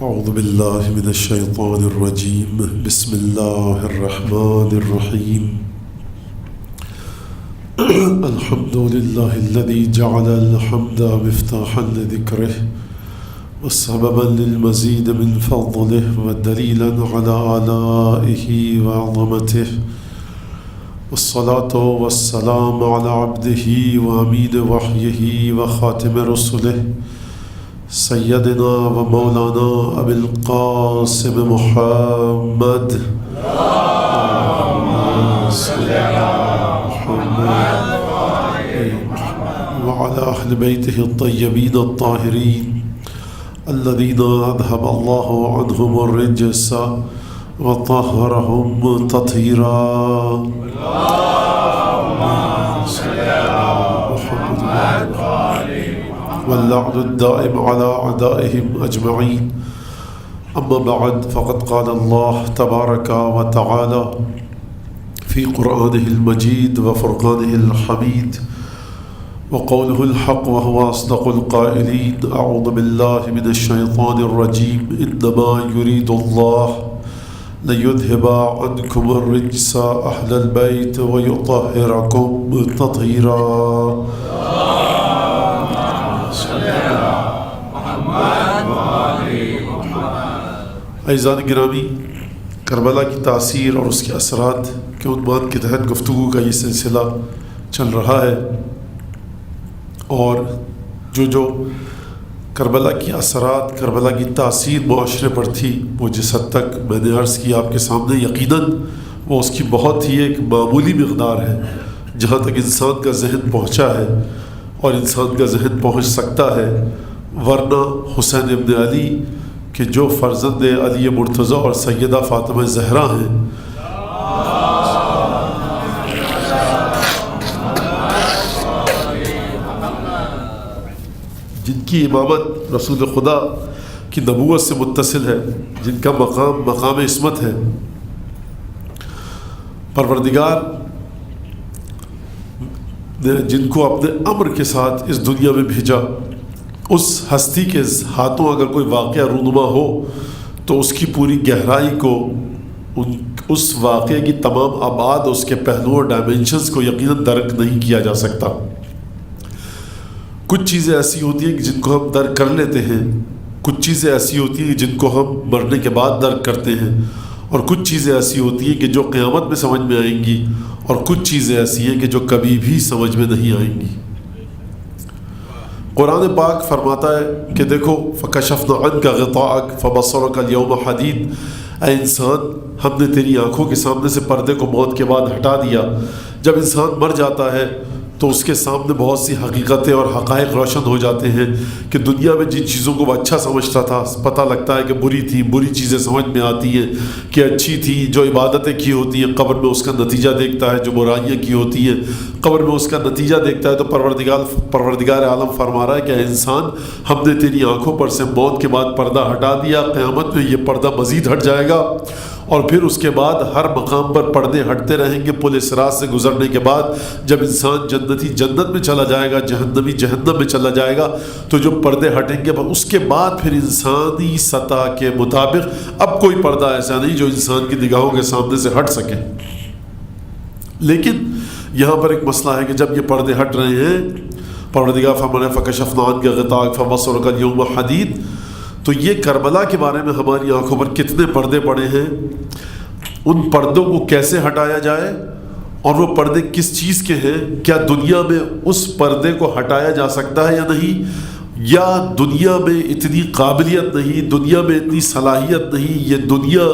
اعوذ باللہ من الشیطان الرجیم بسم اللہ الرحمن الرحیم الحمد للہ الذی جعل الحمد مفتاحا لذکرہ وسببا للمزید من فضلہ ودلیلا علی آلائہ وعظمتہ والصلاة والسلام علی عبدہ وامین وحیہ وخاتم رسلہ سیدنا و مولانا ابی القاسم محمد وعلى أهل بيته الطيبين الطاهرين الذين أذهب الله عنهم الرجس وطهرهم تطهيرا واللعن الدائم على أعدائهم أجمعين أما بعد فقد قال الله تبارك وتعالى في قرآنه المجيد وفرقانه الحميد وقوله الحق وهو أصدق القائلين أعوذ بالله من الشيطان الرجيم إنما يريد الله ليذهب عنكم الرجس أهل البيت ويطهركم تطهيرا عزیزان گرامی، کربلا کی تاثیر اور اس کے اثرات کے عنوان کے تحت گفتگو کا یہ سلسلہ چل رہا ہے، اور جو کربلا کی اثرات، کربلا کی تاثیر معاشرے پر تھی، وہ جس حد تک میں نے عرض کی آپ کے سامنے، یقیناً وہ اس کی بہت ہی ایک معمولی مقدار ہے جہاں تک انسان کا ذہن پہنچا ہے اور انسان کا ذہن پہنچ سکتا ہے، ورنہ حسین ابن علی کہ جو فرزند علی مرتضیٰ اور سیدہ فاطمہ زہرا ہیں، جن کی امامت رسول خدا کی نبوت سے متصل ہے، جن کا مقام عصمت ہے، پروردگار نے جن کو اپنے امر کے ساتھ اس دنیا میں بھیجا، اس ہستی کے ہاتھوں اگر کوئی واقعہ رونما ہو تو اس کی پوری گہرائی کو، اس واقعے کی تمام ابعاد، اس کے پہلو اور ڈائمنشنز کو یقیناً درک نہیں کیا جا سکتا۔ کچھ چیزیں ایسی ہوتی ہیں کہ جن کو ہم درک کر لیتے ہیں، کچھ چیزیں ایسی ہوتی ہیں جن کو ہم مرنے کے بعد درک کرتے ہیں، اور کچھ چیزیں ایسی ہوتی ہیں کہ جو قیامت میں سمجھ میں آئیں گی، اور کچھ چیزیں ایسی ہیں کہ جو کبھی بھی سمجھ میں نہیں آئیں گی۔ قرآن پاک فرماتا ہے کہ دیکھو فَكَشَفْنَا عَنْكَ غِطَاءَكَ فَبَصَرُكَ الْيَوْمَ حَدِيدٌ، اے انسان ہم نے تیری آنکھوں کے سامنے سے پردے کو موت کے بعد ہٹا دیا۔ جب انسان مر جاتا ہے تو اس کے سامنے بہت سی حقیقتیں اور حقائق روشن ہو جاتے ہیں کہ دنیا میں جن چیزوں کو وہ اچھا سمجھتا تھا، پتہ لگتا ہے کہ بری تھی، بری چیزیں سمجھ میں آتی ہیں کہ اچھی تھی۔ جو عبادتیں کی ہوتی ہیں قبر میں اس کا نتیجہ دیکھتا ہے، جو برائیاں کی ہوتی ہیں قبر میں اس کا نتیجہ دیکھتا ہے۔ تو پروردگار عالم فرما رہا ہے کہ انسان ہم نے تیری آنکھوں پر سے موت کے بعد پردہ ہٹا دیا، قیامت میں یہ پردہ مزید ہٹ جائے گا، اور پھر اس کے بعد ہر مقام پر پردے ہٹتے رہیں گے۔ پل صراط سے گزرنے کے بعد جب انسان جنتی جنت میں چلا جائے گا، جہنمی جہنم میں چلا جائے گا، تو جو پردے ہٹیں گے اس کے بعد پھر انسانی سطح کے مطابق اب کوئی پردہ ایسا نہیں جو انسان کی نگاہوں کے سامنے سے ہٹ سکے۔ لیکن یہاں پر ایک مسئلہ ہے کہ جب یہ پردے ہٹ رہے ہیں، پروردگار فرمایا فَكَشَفْنَا عَنْكَ غِطَاءَكَ فَبَصَرُكَ الْيَوْمَ حَدِيدٌ، تو یہ کربلا کے بارے میں ہماری آنکھوں پر کتنے پردے پڑے ہیں، ان پردوں کو کیسے ہٹایا جائے، اور وہ پردے کس چیز کے ہیں، کیا دنیا میں اس پردے کو ہٹایا جا سکتا ہے یا نہیں، یا دنیا میں اتنی قابلیت نہیں، دنیا میں اتنی صلاحیت نہیں، یہ دنیا،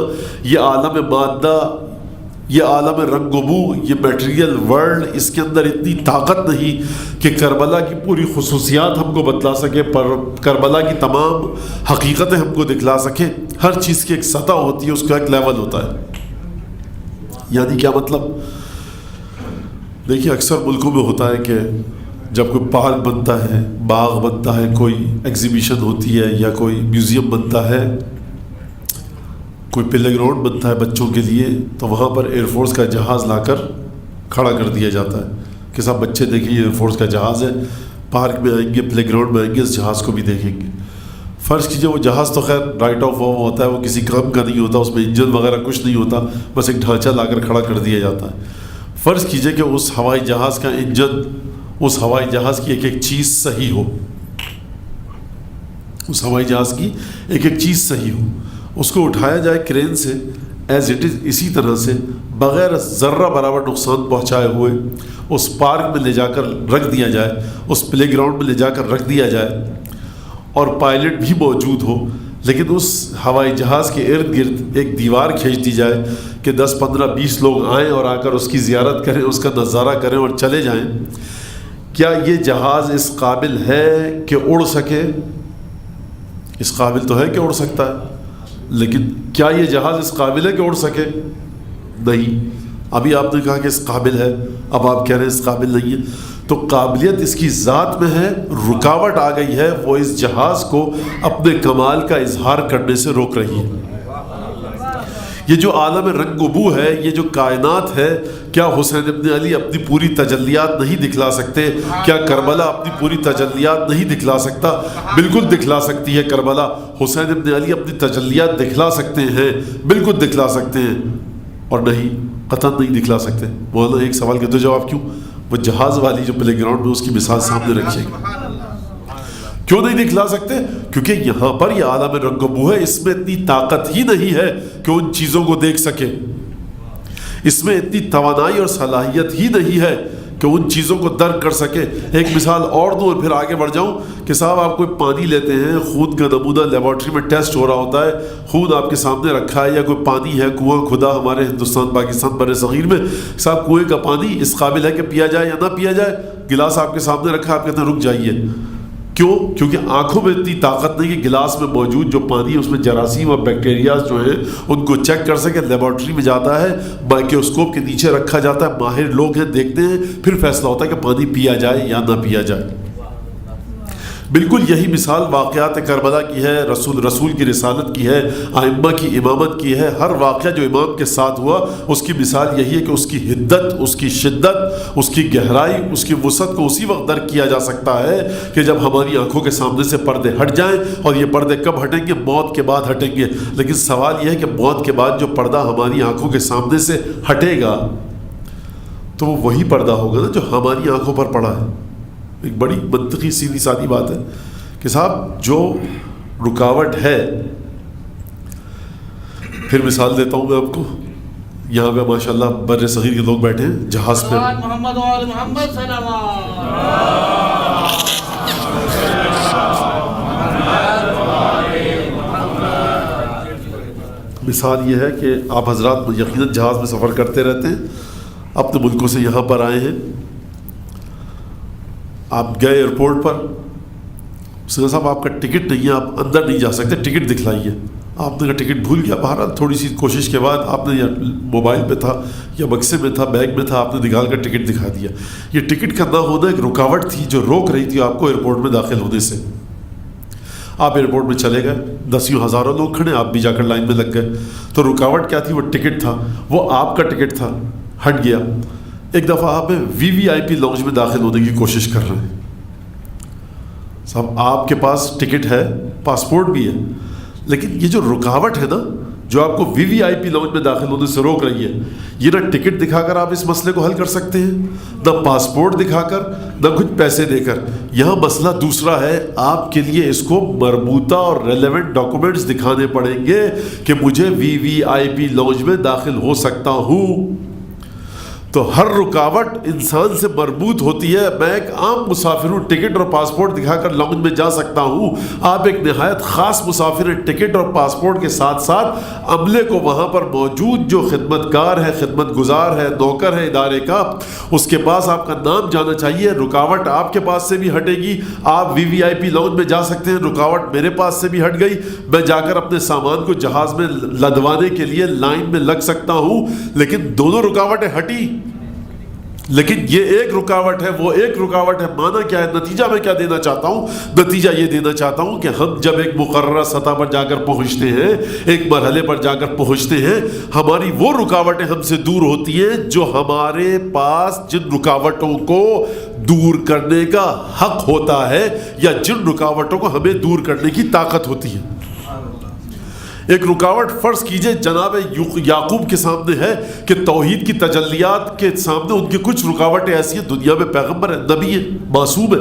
یہ عالم مادہ، یہ عالم رنگ و بو، یہ میٹیریل ورلڈ، اس کے اندر اتنی طاقت نہیں کہ کربلا کی پوری خصوصیات ہم کو بتلا سکے، پر کربلا کی تمام حقیقتیں ہم کو دکھلا سکے۔ ہر چیز کی ایک سطح ہوتی ہے، اس کا ایک لیول ہوتا ہے۔ یعنی کیا مطلب؟ دیکھیے اکثر ملکوں میں ہوتا ہے کہ جب کوئی پارک بنتا ہے، باغ بنتا ہے، کوئی ایگزیبیشن ہوتی ہے، یا کوئی میوزیم بنتا ہے، کوئی پلے گراؤنڈ بنتا ہے بچوں کے لیے، تو وہاں پر ایئر فورس کا جہاز لا کر کھڑا کر دیا جاتا ہے کہ صاحب بچے دیکھیں یہ ایئر فورس کا جہاز ہے، پارک میں آئیں گے، پلے گراؤنڈ میں آئیں گے، اس جہاز کو بھی دیکھیں گے۔ فرض کیجئے وہ جہاز تو خیر رائٹ آف ہوتا ہے، وہ کسی کام کا نہیں ہوتا، اس میں انجن وغیرہ کچھ نہیں ہوتا، بس ایک ڈھانچہ لا کر کھڑا کر دیا جاتا ہے. فرض کیجئے کہ اس ہوائی جہاز کا انجن، اس ہوائی جہاز کی ایک ایک چیز صحیح ہو، اس ہوائی جہاز کی ایک ایک چیز صحیح ہو، اس کو اٹھایا جائے کرین سے ایز اٹ از، اسی طرح سے بغیر ذرہ برابر نقصان پہنچائے ہوئے اس پارک میں لے جا کر رکھ دیا جائے، اس پلے گراؤنڈ میں لے جا کر رکھ دیا جائے، اور پائلٹ بھی موجود ہو، لیکن اس ہوائی جہاز کے ارد گرد ایک دیوار کھینچ دی جائے کہ 10 15 20 لوگ آئیں اور آ کر اس کی زیارت کریں، اس کا نظارہ کریں اور چلے جائیں. کیا یہ جہاز اس قابل ہے کہ اڑ سکے؟ اس قابل تو ہے کہ اڑ سکتا ہے، لیکن کیا یہ جہاز اس قابل ہے کہ اڑ سکے؟ نہیں. ابھی آپ نے کہا کہ اس قابل ہے، اب آپ کہہ رہے ہیں اس قابل نہیں ہے. تو قابلیت اس کی ذات میں ہے، رکاوٹ آ گئی ہے، وہ اس جہاز کو اپنے کمال کا اظہار کرنے سے روک رہی ہے. یہ جو عالم رنگ و بو ہے، یہ جو کائنات ہے، کیا حسین ابن علی اپنی پوری تجلیات نہیں دکھلا سکتے؟ کیا کربلا اپنی پوری تجلیات نہیں دکھلا سکتا؟ بالکل دکھلا سکتی ہے کربلا. حسین ابن علی اپنی تجلیات دکھلا سکتے ہیں، بالکل دکھلا سکتے ہیں، اور نہیں، قطعاً نہیں دکھلا سکتے. مولانا ایک سوال کے دو جواب. کیوں؟ وہ جہاز والی جو پلے گراؤنڈ میں اس کی مثال سامنے رکھی ہے. کیوں نہیں دکھلا سکتے؟ کیونکہ یہاں پر یہ عالم رنگ و بو ہے، اس میں اتنی طاقت ہی نہیں ہے کہ ان چیزوں کو دیکھ سکے، اس میں اتنی توانائی اور صلاحیت ہی نہیں ہے کہ ان چیزوں کو درک کر سکے. ایک مثال اور دوں اور پھر آگے بڑھ جاؤں کہ صاحب آپ کوئی پانی لیتے ہیں، خون کا نمونہ لیبارٹری میں ٹیسٹ ہو رہا ہوتا ہے، خون آپ کے سامنے رکھا ہے، یا کوئی پانی ہے، کنواں کھدا ہمارے ہندوستان پاکستان بر صغیر میں، صاحب کنویں کا پانی اس قابل ہے کہ پیا جائے یا نہ پیا جائے؟ گلاس آپ کے سامنے رکھا، آپ کہتے ہیں رک جائیے. کیوں؟ کیونکہ آنکھوں میں اتنی طاقت نہیں کہ گلاس میں موجود جو پانی ہے اس میں جراثیم اور بیکٹیریاز جو ہیں ان کو چیک کر سکے. لیبارٹری میں جاتا ہے، مائکروسکوپ کے نیچے رکھا جاتا ہے، ماہر لوگ ہیں، دیکھتے ہیں، پھر فیصلہ ہوتا ہے کہ پانی پیا جائے یا نہ پیا جائے. بالکل یہی مثال واقعات کربلا کی ہے، رسول کی رسالت کی ہے، ائمہ کی امامت کی ہے. ہر واقعہ جو امام کے ساتھ ہوا اس کی مثال یہی ہے کہ اس کی حدت، اس کی شدت، اس کی گہرائی، اس کی وسعت کو اسی وقت درک کیا جا سکتا ہے کہ جب ہماری آنکھوں کے سامنے سے پردے ہٹ جائیں. اور یہ پردے کب ہٹیں گے؟ موت کے بعد ہٹیں گے. لیکن سوال یہ ہے کہ موت کے بعد جو پردہ ہماری آنکھوں کے سامنے سے ہٹے گا تو وہ وہی پردہ ہوگا نا جو ہماری آنکھوں پر پڑا ہے. ایک بڑی منطقی سیدھی سادی بات ہے کہ صاحب جو رکاوٹ ہے، پھر مثال دیتا ہوں میں آپ کو. یہاں پہ ماشاءاللہ بر صغیر کے لوگ بیٹھے ہیں جہاز پہ، محمد اور محمد مثال یہ ہے کہ آپ حضرات یقیناً جہاز میں سفر کرتے رہتے ہیں، اپنے ملکوں سے یہاں پر آئے ہیں. آپ گئے ایئرپورٹ پر، سر صاحب آپ کا ٹکٹ نہیں ہے، آپ اندر نہیں جا سکتے، ٹکٹ دکھلائیے. آپ نے کہا ٹکٹ بھول گیا. بہرحال تھوڑی سی کوشش کے بعد آپ نے یا موبائل پہ تھا یا بکسے میں تھا، بیگ میں تھا، آپ نے نکال کر ٹکٹ دکھا دیا. یہ ٹکٹ کا نہ ہونا ایک رکاوٹ تھی جو روک رہی تھی آپ کو ایئرپورٹ میں داخل ہونے سے. آپ ایئرپورٹ میں چلے گئے، دسیوں ہزاروں لوگ کھڑے، آپ بھی جا کر لائن میں لگ گئے. تو رکاوٹ کیا تھی؟ وہ ٹکٹ تھا، وہ آپ کا ٹکٹ تھا، ہٹ گیا. ایک دفعہ آپ وی وی آئی پی لاؤنج میں داخل ہونے کی کوشش کر رہے ہیں. صاحب آپ کے پاس ٹکٹ ہے، پاسپورٹ بھی ہے، لیکن یہ جو رکاوٹ ہے نا جو آپ کو وی وی آئی پی لاؤنج میں داخل ہونے سے روک رہی ہے، یہ نہ ٹکٹ دکھا کر آپ اس مسئلے کو حل کر سکتے ہیں، نہ پاسپورٹ دکھا کر، نہ کچھ پیسے دے کر. یہاں مسئلہ دوسرا ہے. آپ کے لیے اس کو مربوطہ اور ریلیونٹ ڈاکومنٹس دکھانے پڑیں گے کہ مجھے وی وی آئی پی لاؤنج میں داخل ہو سکتا ہوں. تو ہر رکاوٹ انسان سے مربوط ہوتی ہے. میں ایک عام مسافر ہوں، ٹکٹ اور پاسپورٹ دکھا کر لاؤنج میں جا سکتا ہوں. آپ ایک نہایت خاص مسافر ہیں، ٹکٹ اور پاسپورٹ کے ساتھ ساتھ عملے کو وہاں پر موجود جو خدمت کار ہے، خدمت گزار ہے، نوکر ہے ادارے کا، اس کے پاس آپ کا نام جانا چاہیے. رکاوٹ آپ کے پاس سے بھی ہٹے گی، آپ وی وی آئی پی لاؤنج میں جا سکتے ہیں. رکاوٹ میرے پاس سے بھی ہٹ گئی، میں جا کر اپنے سامان کو جہاز میں لدوانے کے لیے لائن میں لگ سکتا ہوں. لیکن دونوں رکاوٹیں ہٹی. لیکن یہ ایک رکاوٹ ہے، وہ ایک رکاوٹ ہے۔ معنی کیا ہے؟ نتیجہ میں کیا دینا چاہتا ہوں؟ نتیجہ یہ دینا چاہتا ہوں کہ ہم جب ایک مقررہ سطح پر جا کر پہنچتے ہیں، ایک مرحلے پر جا کر پہنچتے ہیں، ہماری وہ رکاوٹیں ہم سے دور ہوتی ہیں جو ہمارے پاس جن رکاوٹوں کو دور کرنے کا حق ہوتا ہے یا جن رکاوٹوں کو ہمیں دور کرنے کی طاقت ہوتی ہے۔ ایک رکاوٹ فرض کیجئے جناب یعقوب کے سامنے ہے کہ توحید کی تجلیات کے سامنے ان کی کچھ رکاوٹیں ایسی ہیں، دنیا میں پیغمبر ہے، نبی ہے، معصوم ہے،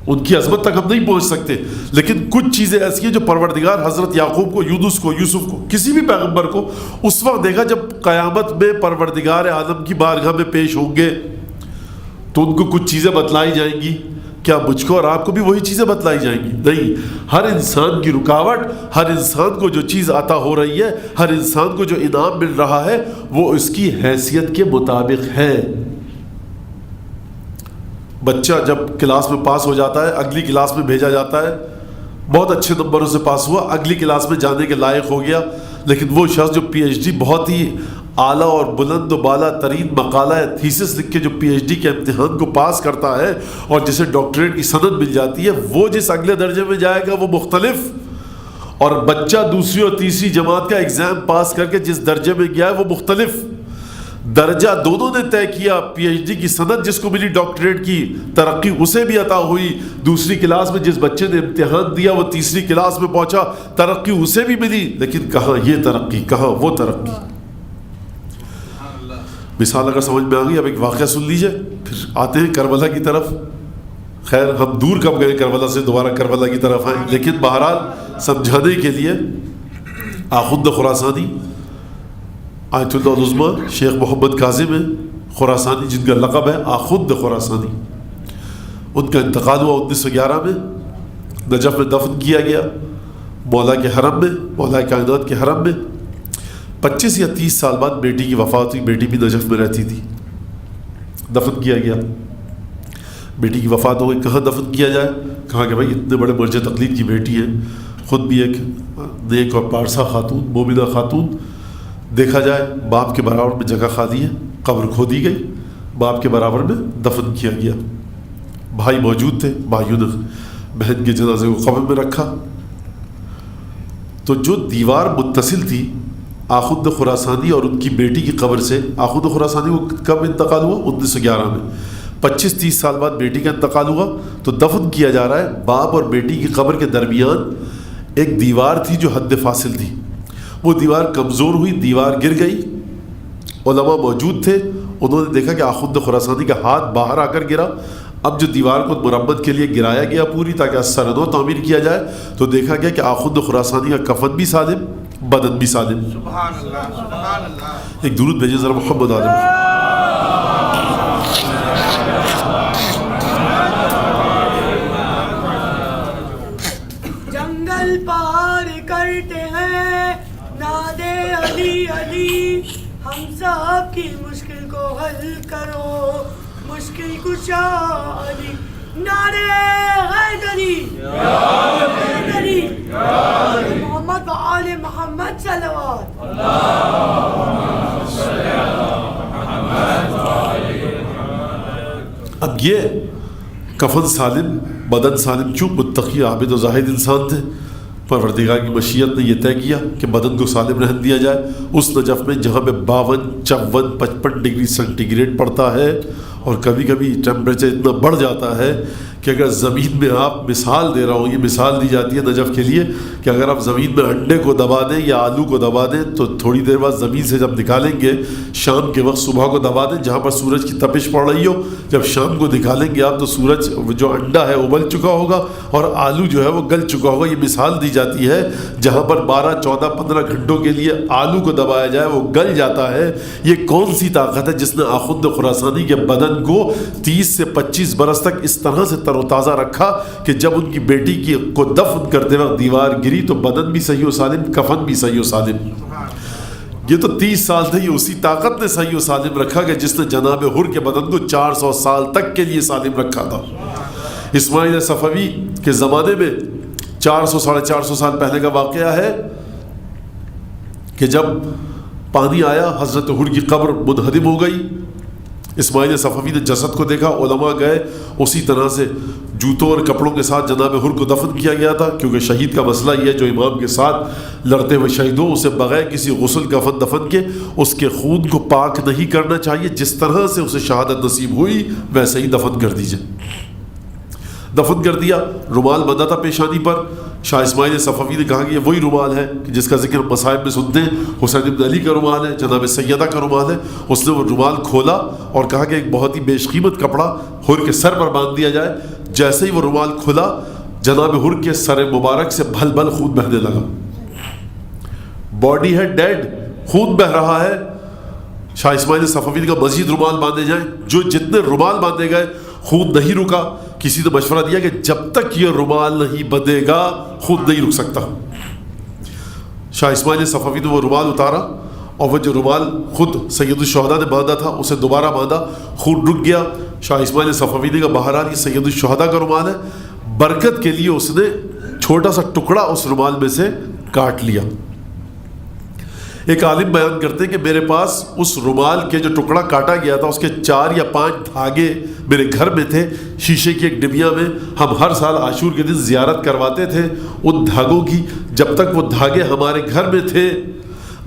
ان کی عظمت تک ہم نہیں پہنچ سکتے، لیکن کچھ چیزیں ایسی ہیں جو پروردگار حضرت یعقوب کو، یونس کو، یوسف کو، کسی بھی پیغمبر کو اس وقت دیکھا جب قیامت میں پروردگار عالم کی بارگاہ میں پیش ہوں گے تو ان کو کچھ چیزیں بتلائی جائیں گی۔ کیا مجھ کو اور آپ کو بھی وہی چیزیں بتلائی جائیں گی؟ نہیں، ہر انسان کی رکاوٹ، ہر انسان کو جو چیز عطا ہو رہی ہے، ہر انسان کو جو انعام مل رہا ہے وہ اس کی حیثیت کے مطابق ہے۔ بچہ جب کلاس میں پاس ہو جاتا ہے، اگلی کلاس میں بھیجا جاتا ہے، بہت اچھے نمبروں سے پاس ہوا، اگلی کلاس میں جانے کے لائق ہو گیا، لیکن وہ شخص جو پی ایچ ڈی بہت ہی اعلیٰ اور بلند و بالا ترین مقالہ تھیسس لکھ کے جو پی ایچ ڈی کے امتحان کو پاس کرتا ہے اور جسے ڈاکٹریٹ کی سند مل جاتی ہے، وہ جس اگلے درجے میں جائے گا وہ مختلف، اور بچہ دوسری اور تیسری جماعت کا ایگزام پاس کر کے جس درجے میں گیا ہے وہ مختلف درجہ دونوں نے طے کیا۔ پی ایچ ڈی کی سند جس کو ملی، ڈاکٹریٹ کی ترقی اسے بھی عطا ہوئی، دوسری کلاس میں جس بچے نے امتحان دیا وہ تیسری کلاس میں پہنچا، ترقی اسے بھی ملی، لیکن کہاں یہ ترقی، کہاں وہ ترقی۔ مثال اگر سمجھ میں آ گئی، اب ایک واقعہ سن لیجئے، پھر آتے ہیں کربلا کی طرف۔ خیر ہم دور کب گئے کربلا سے، دوبارہ کربلا کی طرف آئیں، لیکن بہرحال سمجھانے کے لیے آخوند خراسانی آیت اللہ العظمیٰ شیخ محمد کاظم خراسانی، جن کا لقب ہے آخوند خراسانی، ان کا انتقال ہوا 1911 میں، نجف میں دفن کیا گیا، مولا کے حرم میں، مولا کائنات کے حرم میں۔ 25 یا 30 سال بعد بیٹی کی وفات ہوئی، بیٹی بھی نجف میں رہتی تھی، دفن کیا گیا۔ بیٹی کی وفات ہو گئی، کہاں دفن کیا جائے؟ کہا کہ بھائی اتنے بڑے مرجع تقلید کی بیٹی ہے، خود بھی ایک نیک اور پارسا خاتون، مومنہ خاتون، دیکھا جائے باپ کے برابر میں جگہ خالی ہے، قبر کھودی گئی، باپ کے برابر میں دفن کیا گیا۔ بھائی موجود تھے، بھائیوں نے بہن کے جنازے کو قبر میں رکھا، تو جو دیوار متصل تھی آخوند خراسانی اور ان کی بیٹی کی قبر سے، آخوند خراسانی کو کب انتقال ہوا؟ 1911 میں۔ 25-30 سال بعد بیٹی کا انتقال ہوا تو دفن کیا جا رہا ہے، باپ اور بیٹی کی قبر کے درمیان ایک دیوار تھی جو حد فاصل تھی، وہ دیوار کمزور ہوئی، دیوار گر گئی، علماء موجود تھے، انہوں نے دیکھا کہ آخوند خراسانی کا ہاتھ باہر آ کر گرا۔ اب جو دیوار کو مرمت کے لیے گرایا گیا پوری تاکہ سرنو تعمیر کیا جائے، تو دیکھا گیا کہ آخوند خراسانی کا کفن بھی سالم، بدن بھی سالم۔ سبحان اللہ، سبحان اللہ۔ ایک درود بھیجیں ذرا محمد عالم۔ جنگل پار کرتے ہیں نادے علی علی، ہم سب کی مشکل کو حل کرو مشکل کشا علی، نعرے حیدری حیدری محمد و آل محمد صلوات۔ اب یہ کفن سالم بدن سالم، کیوں؟ متقی عابد و زاہد انسان تھے، پروردگار کی مشیت نے یہ طے کیا کہ بدن کو سالم رہن دیا جائے۔ اس نجف میں جہاں پہ 52، 54، 55 ڈگری سینٹی گریڈ پڑتا ہے اور کبھی کبھی ٹیمپریچر اتنا بڑھ جاتا ہے کہ اگر زمین میں آپ، مثال دے رہا ہوں، یہ مثال دی جاتی ہے نجف کے لیے کہ اگر آپ زمین میں انڈے کو دبا دیں یا آلو کو دبا دیں تو تھوڑی دیر بعد زمین سے جب نکالیں گے، شام کے وقت صبح کو دبا دیں جہاں پر سورج کی تپش پڑ رہی ہو، جب شام کو نکالیں گے آپ تو سورج جو انڈا ہے ابل چکا ہوگا اور آلو جو ہے وہ گل چکا ہوگا۔ یہ مثال دی جاتی ہے جہاں پر 12، 14، 15 گھنٹوں کے لیے آلو کو دبایا جائے وہ گل جاتا ہے۔ یہ کون سی طاقت ہے جس نے آخوند خراسانی کے بدن کو 30 سے 25 برس تک اس طرح سے تر و تازہ رکھا کہ جب ان کی بیٹی کی کو دفن کرتے وقت دیوار گری تو بدن بھی صحیح و سالم، کفن بھی صحیح و سالم۔ یہ تو 30 سال تھے، یہ اسی طاقت نے صحیح و سالم رکھا کہ جس نے جناب حر کے بدن کو 400 سال تک کے لیے سالم رکھا تھا۔ اسماعیل صفوی کے زمانے میں 400 ساڑھے 400 سال پہلے کا واقعہ ہے کہ جب پانی آیا حضرت حر کی قبر منہدم ہو گئی، اسماعیل صفوی نے جسد کو دیکھا، علماء گئے، اسی طرح سے جوتوں اور کپڑوں کے ساتھ جناب حر کو دفن کیا گیا تھا، کیونکہ شہید کا مسئلہ یہ ہے جو امام کے ساتھ لڑتے ہوئے شہید ہو اسے بغیر کسی غسل کفن دفن کے اس کے خون کو پاک نہیں کرنا چاہیے، جس طرح سے اسے شہادت نصیب ہوئی ویسے ہی دفن کر دیجئے۔ دفن کر دیا، رومال بندھا تھا پیشانی پر۔ شاہ اسماعیل صفوی نے کہا کہ یہ وہی رومال ہے کہ جس کا ذکر مصائب میں سنتے ہیں، حسین ابن علی کا رومال ہے، جناب سیدہ کا رومال ہے۔ اس نے وہ رومال کھولا اور کہا کہ ایک بہت ہی بیش قیمت کپڑا حر کے سر پر باندھ دیا جائے۔ جیسے ہی وہ رومال کھلا، جناب حر کے سر مبارک سے بھل بھل خون بہنے لگا۔ باڈی ہے ڈیڈ، خون بہ رہا ہے۔ شاہ اسماعیل صفوی نے کہا مزید رومال باندھے جائیں۔ جو جتنے رومال باندھے گئے خون نہیں رکا۔ کسی نے مشورہ دیا کہ جب تک یہ رومال نہیں بندھے گا خون نہیں رک سکتا۔ شاہ اسماعیل صفوی نے وہ رومال اتارا اور وہ جو رومال خود سید الشہداء نے باندھا تھا اسے دوبارہ باندھا، خون رک گیا۔ شاہ اسماعیل صفوی نے کہا بہرحال یہ سید الشہداء کا رومال ہے۔ برکت کے لیے اس نے چھوٹا سا ٹکڑا اس رومال میں سے کاٹ لیا۔ ایک عالم بیان کرتے ہیں کہ میرے پاس اس رومال کے جو ٹکڑا کاٹا گیا تھا اس کے 4 یا 5 دھاگے میرے گھر میں تھے، شیشے کی ایک ڈبیا میں۔ ہم ہر سال عاشور کے دن زیارت کرواتے تھے ان دھاگوں کی۔ جب تک وہ دھاگے ہمارے گھر میں تھے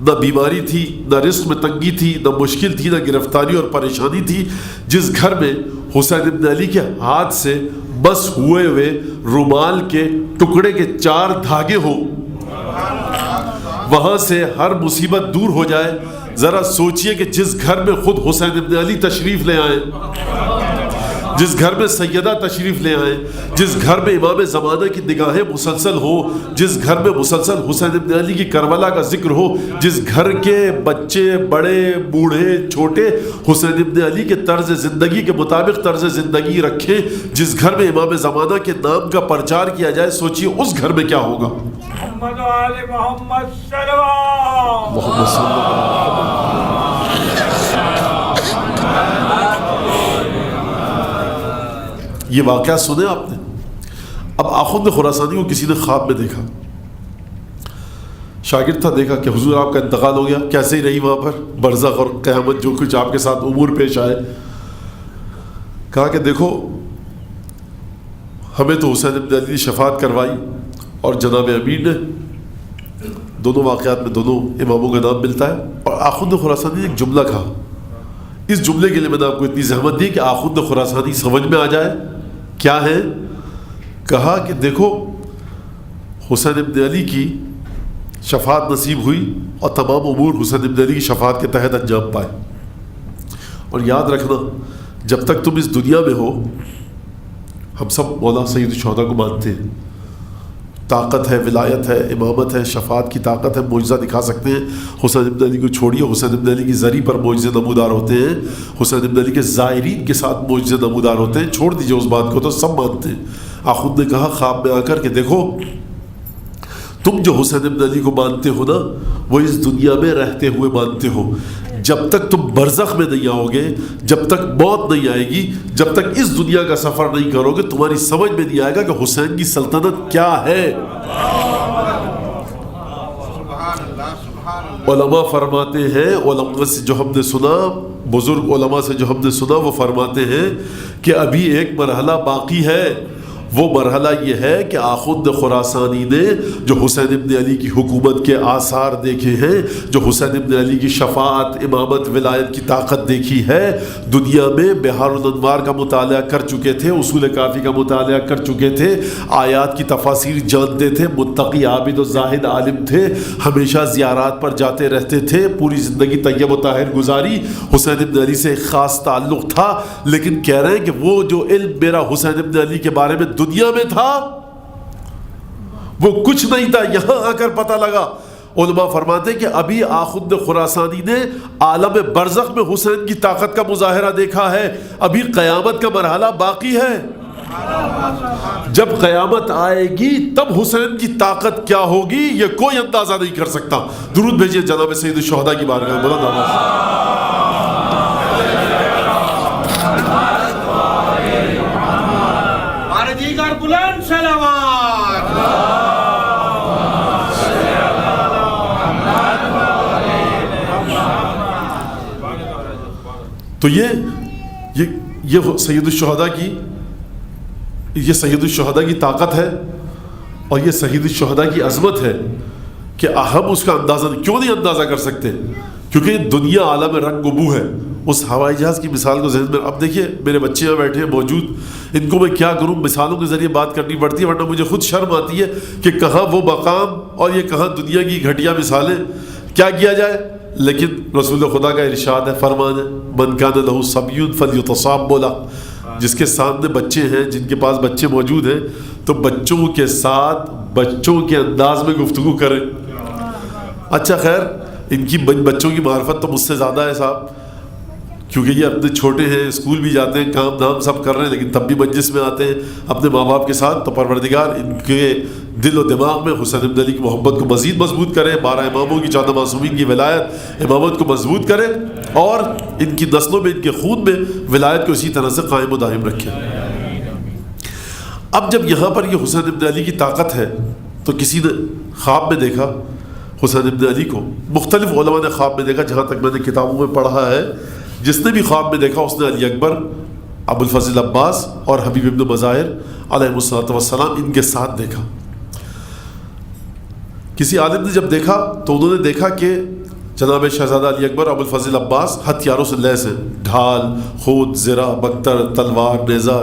نہ بیماری تھی، نہ رزق میں تنگی تھی، نہ مشکل تھی، نہ گرفتاری اور پریشانی تھی۔ جس گھر میں حسین ابن علی کے ہاتھ سے بس ہوئے ہوئے رومال کے ٹکڑے کے 4 دھاگے ہو، وہاں سے ہر مصیبت دور ہو جائے۔ ذرا سوچئے کہ جس گھر میں خود حسین ابن علی تشریف لے آئیں، جس گھر میں سیدہ تشریف لے آئیں، جس گھر میں امام زمانہ کی نگاہیں مسلسل ہو، جس گھر میں مسلسل حسین ابن علی کی کربلا کا ذکر ہو، جس گھر کے بچے بڑے بوڑھے چھوٹے حسین ابن علی کے طرز زندگی کے مطابق طرز زندگی رکھیں، جس گھر میں امام زمانہ کے نام کا پرچار کیا جائے، سوچئے اس گھر میں کیا ہوگا۔ محمد و آل محمد صلوات محمد صلی اللہ یہ واقعہ سنے آپ نے۔ اب آخوند خراسانی کو کسی نے خواب میں دیکھا، شاگرد تھا، دیکھا کہ حضور آپ کا انتقال ہو گیا، کیسے ہی رہی وہاں پر برزخ اور قیامت جو کچھ آپ کے ساتھ امور پیش آئے۔ کہا کہ دیکھو ہمیں تو حسین ابن علی نے شفاعت کروائی اور جناب امیر نے، دونوں واقعات میں دونوں اماموں کا نام ملتا ہے۔ اور آخوند خراسانی نے ایک جملہ کہا، اس جملے کے لیے میں نے آپ کو اتنی زحمت دی کہ آخوند خراسانی سمجھ میں آ جائے کیا ہے۔ کہا کہ دیکھو حسین ابن علی کی شفاعت نصیب ہوئی اور تمام امور حسین ابن علی کی شفاعت کے تحت انجام پائے۔ اور یاد رکھنا جب تک تم اس دنیا میں ہو، ہم سب مولا سید الشہداء کو مانتے ہیں، طاقت ہے، ولایت ہے، امامت ہے، شفاعت کی طاقت ہے، معجزہ دکھا سکتے ہیں۔ حسین ابن علی کو چھوڑیے، حسین ابن علی کی زری پر معجزے نمودار ہوتے ہیں، حسین ابن علی کے زائرین کے ساتھ معجزے نمودار ہوتے ہیں، چھوڑ دیجئے اس بات کو، تو سب مانتے ہیں۔ آخوند نے کہا خواب میں آ کر کہ دیکھو تم جو حسین ابن علی کو مانتے ہو نا، وہ اس دنیا میں رہتے ہوئے مانتے ہو، جب تک تم برزخ میں نہیں آؤ گے، جب تک موت نہیں آئے گی، جب تک اس دنیا کا سفر نہیں کرو گے، تمہاری سمجھ میں نہیں آئے گا کہ حسین کی سلطنت کیا ہے۔ علماء فرماتے ہیں، علماء سے جو ہم نے سنا، بزرگ علماء سے جو ہم نے سنا، وہ فرماتے ہیں کہ ابھی ایک مرحلہ باقی ہے۔ وہ مرحلہ یہ ہے کہ آخوند خراسانی نے جو حسین ابن علی کی حکومت کے آثار دیکھے ہیں، جو حسین ابن علی کی شفاعت، امامت، ولایت کی طاقت دیکھی ہے، دنیا میں بحار الانوار کا مطالعہ کر چکے تھے، اصول کافی کا مطالعہ کر چکے تھے، آیات کی تفاسیر جانتے تھے، متقی عابد و زاہد عالم تھے، ہمیشہ زیارات پر جاتے رہتے تھے، پوری زندگی طیب و طاہر گزاری، حسین ابن علی سے ایک خاص تعلق تھا۔ لیکن کہہ رہے ہیں کہ وہ جو علم میرا حسین ابن علی کے بارے میں دنیا میں تھا وہ کچھ نہیں تھا، یہاں آ کر پتہ لگا۔ علماء فرماتے ہیں کہ ابھی آخوند خراسانی نے عالم برزخ میں حسین کی طاقت کا مظاہرہ دیکھا ہے، ابھی قیامت کا مرحلہ باقی ہے۔ جب قیامت آئے گی تب حسین کی طاقت کیا ہوگی یہ کوئی اندازہ نہیں کر سکتا۔ درود بھیجیے جناب سید الشہداء کی بارگاہ میں، بلند آواز بلند صلوات۔ تو یہ یہ سید الشہداء کی طاقت ہے اور یہ سید الشہداء کی عظمت ہے کہ ہم اس کا اندازہ کیوں نہیں اندازہ کر سکتے؟ کیونکہ یہ دنیا عالم رنگ و بو ہے. اس ہوائی جہاز کی مثال کو ذہن میں، اب دیکھیے میرے بچے یہاں بیٹھے ہیں موجود، ان کو میں کیا کروں، مثالوں کے ذریعے بات کرنی پڑتی ہے، ورنہ مجھے خود شرم آتی ہے کہ کہاں وہ مقام اور یہ کہاں دنیا کی گھٹیا مثالیں، کیا کیا جائے. لیکن رسول خدا کا ارشاد ہے، فرمان ہے، من کان لہ صبی فلیتصاب لہ، جس کے سامنے بچے ہیں، جن کے پاس بچے موجود ہیں، تو بچوں کے ساتھ بچوں کے انداز میں گفتگو کریں. اچھا خیر، ان کی بچوں کی معرفت تو مجھ سے زیادہ ہے صاحب، کیونکہ یہ اپنے چھوٹے ہیں، اسکول بھی جاتے ہیں، کام دھام سب کر رہے ہیں، لیکن تب بھی مجلس میں آتے ہیں اپنے ماں باپ کے ساتھ. تو پروردگار ان کے دل و دماغ میں حسین بن علی کی محبت کو مزید مضبوط کرے، 12 اماموں کی 14 معصومین کی ولایت امامت کو مضبوط کرے، اور ان کی نسلوں میں، ان کے خون میں ولایت کو اسی طرح سے قائم و دائم رکھے. اب جب یہاں پر یہ حسین بن علی کی طاقت ہے تو کسی نے خواب میں دیکھا حسین بن علی کو، مختلف علماء نے خواب میں دیکھا، جہاں تک میں نے کتابوں میں پڑھا ہے جس نے بھی خواب میں دیکھا اس نے علی اکبر، ابو الفضل عباس اور حبیب ابن مظاہر علیہ الصلوۃ والسلام ان کے ساتھ دیکھا. کسی عالم نے جب دیکھا تو انہوں نے دیکھا کہ جناب شہزادہ علی اکبر، ابو الفضل عباس ہتھیاروں سے لیس ہیں، ڈھال، خود، زرہ، بختر، تلوار، نیزہ،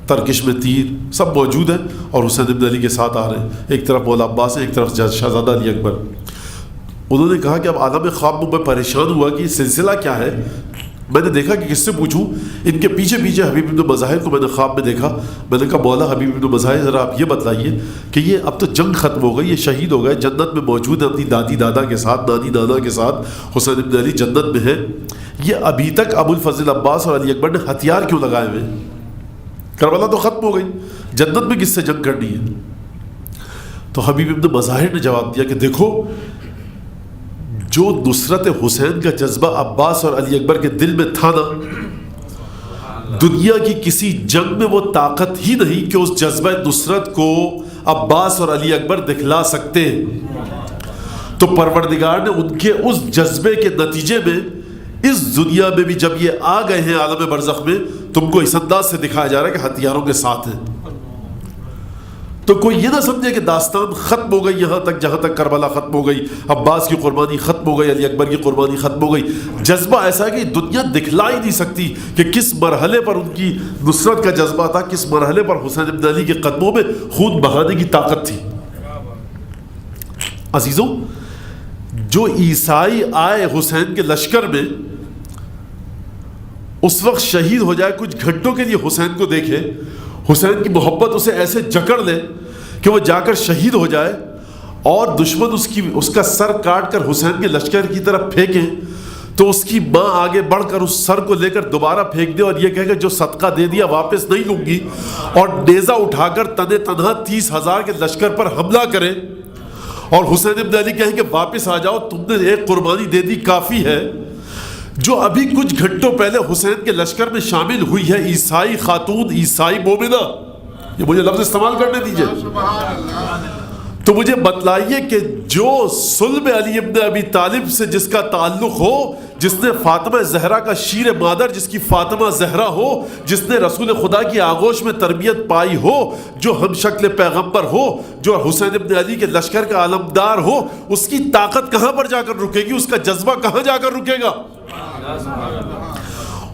ترکش میں تیر سب موجود ہیں، اور حسین بن علی کے ساتھ آ رہے ہیں. ایک طرف مولا عباس ہے، ایک طرف شہزادہ علی اکبر. انہوں نے کہا کہ اب عالم خواب میں پریشان ہوا کہ یہ سلسلہ کیا ہے. میں نے دیکھا کہ کس سے پوچھوں، ان کے پیچھے پیچھے حبیب ابن مظاہر کو میں نے خواب میں دیکھا. میں نے کہا مولا حبیب ابن مظاہر ذرا آپ یہ بتلائیے کہ یہ اب تو جنگ ختم ہو گئی، یہ شہید ہو گئے، جنت میں موجود ہیں اپنی دادی دادا کے ساتھ، نانی نانا کے ساتھ، حسین بن علی جنت میں ہے، یہ ابھی تک ابو الفضل عباس اور علی اکبر نے ہتھیار کیوں لگائے ہوئے؟ کربلا تو ختم ہو گئی، جنت میں کس سے جنگ کرنی ہے؟ تو حبیب ابن مظاہر نے جواب دیا کہ دیکھو، جو نصرت حسین کا جذبہ عباس اور علی اکبر کے دل میں تھا نا، دنیا کی کسی جنگ میں وہ طاقت ہی نہیں کہ اس جذبہ نصرت کو عباس اور علی اکبر دکھلا سکتے. تو پروردگار نے ان کے اس جذبے کے نتیجے میں اس دنیا میں بھی جب یہ آ گئے ہیں عالم برزخ میں، تم کو اس انداز سے دکھایا جا رہا ہے کہ ہتھیاروں کے ساتھ ہیں. تو کوئی یہ نہ سمجھے کہ داستان ختم ہو گئی یہاں تک جہاں تک کربلا ختم ہو گئی، عباس کی قربانی ختم ہو گئی، علی اکبر کی قربانی ختم ہو گئی. جذبہ ایسا ہے کہ دنیا دکھلا ہی نہیں سکتی کہ کس مرحلے پر ان کی نصرت کا جذبہ تھا، کس مرحلے پر حسین بن علی کے قدموں میں خون بہانے کی طاقت تھی. عزیزوں، جو عیسائی آئے حسین کے لشکر میں، اس وقت شہید ہو جائے، کچھ گھنٹوں کے لیے حسین کو دیکھے، حسین کی محبت اسے ایسے جکڑ لے کہ وہ جا کر شہید ہو جائے، اور دشمن اس کا سر کاٹ کر حسین کے لشکر کی طرف پھینکیں، تو اس کی ماں آگے بڑھ کر اس سر کو لے کر دوبارہ پھینک دے اور یہ کہے کہ جو صدقہ دے دیا واپس نہیں لوں گی، اور نیزہ اٹھا کر تنے تنہا 30,000 کے لشکر پر حملہ کرے، اور حسین بن علی کہیں کہ واپس آ جاؤ، تم نے ایک قربانی دے دی، کافی ہے. جو ابھی کچھ گھنٹوں پہلے حسین کے لشکر میں شامل ہوئی ہے، عیسائی خاتون، عیسائی مومنہ، یہ مجھے لفظ استعمال کرنے دیجئے، تو مجھے بتلائیے کہ جو صلب علی ابن ابی طالب سے جس کا تعلق ہو، جس نے فاطمہ زہرا کا شیر مادر، جس کی فاطمہ زہرا ہو، جس نے رسول خدا کی آغوش میں تربیت پائی ہو، جو ہم شکل پیغمبر ہو، جو حسین ابن علی کے لشکر کا علمدار ہو، اس کی طاقت کہاں پر جا کر رکے گی؟ اس کا جذبہ کہاں جا کر رکے گا؟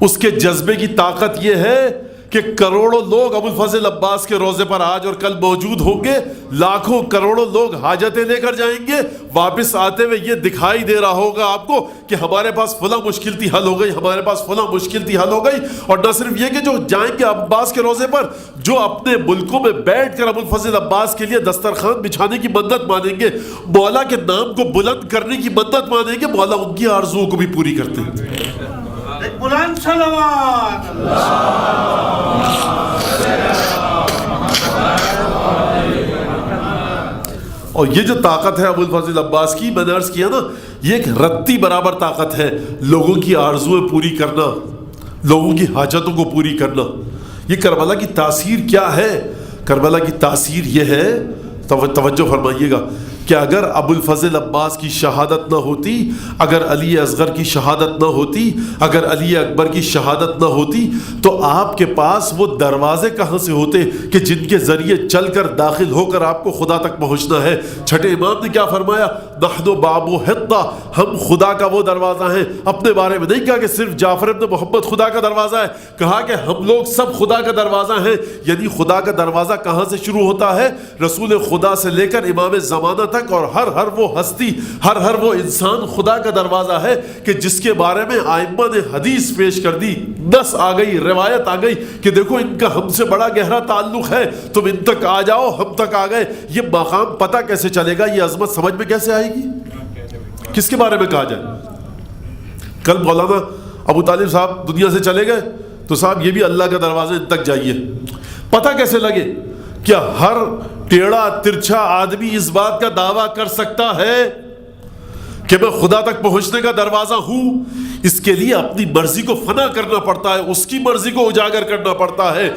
اس کے جذبے کی طاقت یہ ہے کہ کروڑوں لوگ ابو الفضل عباس کے روزے پر آج اور کل موجود ہوں گے، لاکھوں کروڑوں لوگ حاجتیں لے کر جائیں گے، واپس آتے ہوئے یہ دکھائی دے رہا ہوگا آپ کو کہ ہمارے پاس فلاں مشکل تھی حل ہو گئی، ہمارے پاس فلاں مشکل تھی حل ہو گئی. اور نہ صرف یہ کہ جو جائیں گے عباس کے روزے پر، جو اپنے ملکوں میں بیٹھ کر ابو الفضل عباس کے لیے دسترخوان بچھانے کی منت مانیں گے، مولا کے نام کو بلند کرنے کی منت مانیں گے، مولا ان کی آرزوؤں کو بھی پوری کرتے ہیں. بلند صلوات. اور یہ جو طاقت ہے ابو الفضل عباس کی، میں نے عرض کیا نا، یہ ایک رتی برابر طاقت ہے، لوگوں کی آرزویں پوری کرنا، لوگوں کی حاجتوں کو پوری کرنا. یہ کربلا کی تاثیر کیا ہے؟ کربلا کی تاثیر یہ ہے، توجہ فرمائیے گا، کہ اگر ابو الفضل عباس کی شہادت نہ ہوتی، اگر علی اصغر کی شہادت نہ ہوتی، اگر علی اکبر کی شہادت نہ ہوتی، تو آپ کے پاس وہ دروازے کہاں سے ہوتے کہ جن کے ذریعے چل کر داخل ہو کر آپ کو خدا تک پہنچنا ہے؟ چھٹے امام نے کیا فرمایا؟ نحن باب حطہ، ہم خدا کا وہ دروازہ ہیں۔ اپنے بارے میں نہیں کہا کہ صرف جعفر ابن محمد خدا کا دروازہ ہے، کہا کہ ہم لوگ سب خدا کا دروازہ ہیں۔ یعنی خدا کا دروازہ کہاں سے شروع ہوتا ہے؟ رسول خدا سے لے کر امام زمانہ تک، اور ہر وہ ہستی، ہر وہ انسان خدا کا دروازہ ہے کہ جس کے بارے میں آئمہ نے حدیث پیش کر دی، نص آ گئی، روایت آ گئی کہ دیکھو ان کا ہم سے بڑا گہرا تعلق ہے، تم ان تک آ جاؤ، ہم تک آ گئے۔ یہ مقام پتہ کیسے چلے گا؟ یہ عظمت سمجھ میں کیسے آئے گی؟ کس کے بارے میں کہا جائے؟ کل مولانا ابو طالب صاحب دنیا سے چلے گئے تو صاحب یہ بھی اللہ کا دروازہ، ان تک جائیے۔ پتہ کیسے لگے؟ کیا ہر ٹیڑھا ترچھا آدمی اس بات کا دعویٰ کر سکتا ہے کہ میں خدا تک پہنچنے کا دروازہ ہوں؟ اس کے لیے اپنی مرضی کو فنا کرنا پڑتا ہے، اس کی مرضی کو اجاگر کرنا پڑتا ہے۔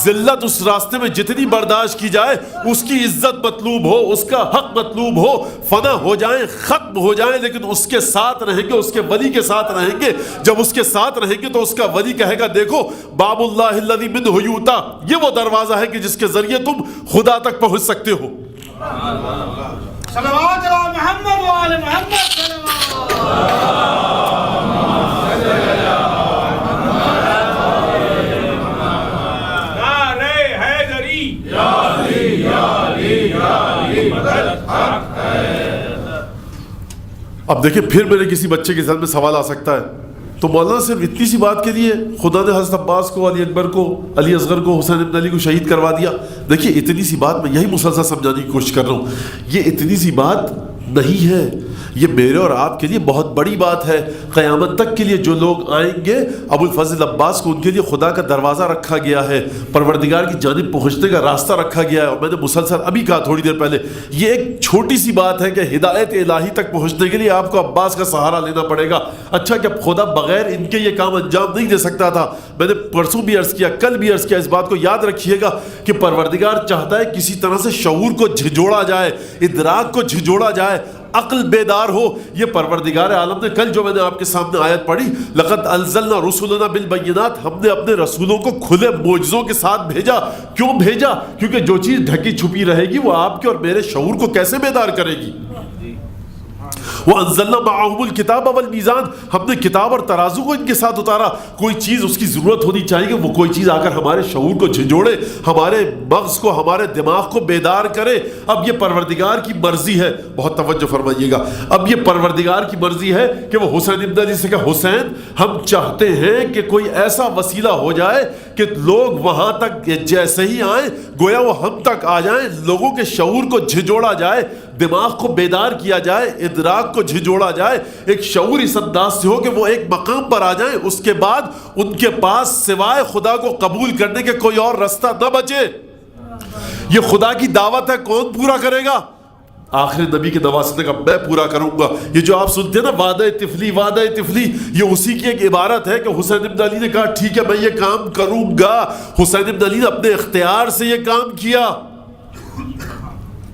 ذلت اس راستے میں جتنی برداشت کی جائے، اس کی عزت مطلوب ہو، اس کا حق مطلوب ہو، فنا ہو جائیں، ختم ہو جائیں، لیکن اس کے ساتھ رہیں گے، اس کے ولی کے ساتھ رہیں گے۔ جب اس کے ساتھ رہیں گے تو اس کا ولی کہے گا دیکھو باب اللہ الذی منہ یؤتی، یہ وہ دروازہ ہے کہ جس کے ذریعے تم خدا تک پہنچ سکتے ہو۔ صلوات علی محمد وآل محمد صلوات۔ اب دیکھیں پھر میرے کسی بچے کے ذہن میں سوال آ سکتا ہے، تو مولانا صرف اتنی سی بات کے لیے خدا نے حضرت عباس کو، علی اکبر کو، علی اصغر کو، حسین ابن علی کو شہید کروا دیا؟ دیکھیے اتنی سی بات، میں یہی مسلسل سمجھانے کی کوشش کر رہا ہوں، یہ اتنی سی بات نہیں ہے، یہ میرے اور آپ کے لیے بہت بڑی بات ہے۔ قیامت تک کے لیے جو لوگ آئیں گے، ابو الفضل عباس کو ان کے لیے خدا کا دروازہ رکھا گیا ہے، پروردگار کی جانب پہنچنے کا راستہ رکھا گیا ہے۔ اور میں نے مسلسل ابھی کہا تھوڑی دیر پہلے، یہ ایک چھوٹی سی بات ہے کہ ہدایت الہی تک پہنچنے کے لیے آپ کو عباس کا سہارا لینا پڑے گا۔ اچھا کہ خدا بغیر ان کے یہ کام انجام نہیں دے سکتا تھا۔ میں نے پرسوں بھی عرض کیا، کل بھی عرض کیا، اس بات کو یاد رکھیے گا کہ پروردگار چاہتا ہے کسی طرح سے شعور کو جھجوڑا جائے، ادراک کو جھجوڑا جائے، عقل بیدار ہو۔ یہ پروردگار عالم نے کل جو میں نے آپ کے سامنے آیت پڑھی، لقد انزلنا رسلنا بالبینات، ہم نے اپنے رسولوں کو کھلے معجزوں کے ساتھ بھیجا۔ کیوں بھیجا؟ کیونکہ جو چیز ڈھکی چھپی رہے گی وہ آپ کے اور میرے شعور کو کیسے بیدار کرے گی؟ وَأَنزَلْنَا مَعَهُمُ الْكِتَابَ وَالْمِيزَانَ، ہم نے کتاب اور ترازو کو ان کے ساتھ اتارا۔ کوئی چیز اس کی ضرورت ہونی چاہیے کہ وہ کوئی چیز آ کر ہمارے شعور کو جھنجھوڑے، ہمارے مغز کو، ہمارے دماغ کو بیدار کرے۔ اب یہ پروردگار کی مرضی ہے، بہت توجہ فرمائیے گا، اب یہ پروردگار کی مرضی ہے کہ وہ حسین ابن علی سے کہا حسین ہم چاہتے ہیں کہ کوئی ایسا وسیلہ ہو جائے کہ لوگ وہاں تک جیسے ہی آئیں گویا وہ ہم تک آ جائیں، لوگوں کے شعور کو جھنجھوڑا جائے، دماغ کو بیدار کیا جائے، ادراک کو جھنجھوڑا جائے، ایک شعور اس انداز سے ہو کہ وہ ایک مقام پر آ جائیں، اس کے بعد ان کے پاس سوائے خدا کو قبول کرنے کے کوئی اور راستہ نہ بچے۔ یہ خدا کی دعوت ہے، کون پورا کرے گا؟ آخر نبی کے نواسط کا میں پورا کروں گا۔ یہ جو آپ سنتے ہیں نا وعدہ طفلی، وعدہ طفلی، یہ اسی کی ایک عبارت ہے کہ حسین ابن علی نے کہا ٹھیک ہے میں یہ کام کروں گا۔ حسین ابن علی نے اپنے اختیار سے یہ کام کیا۔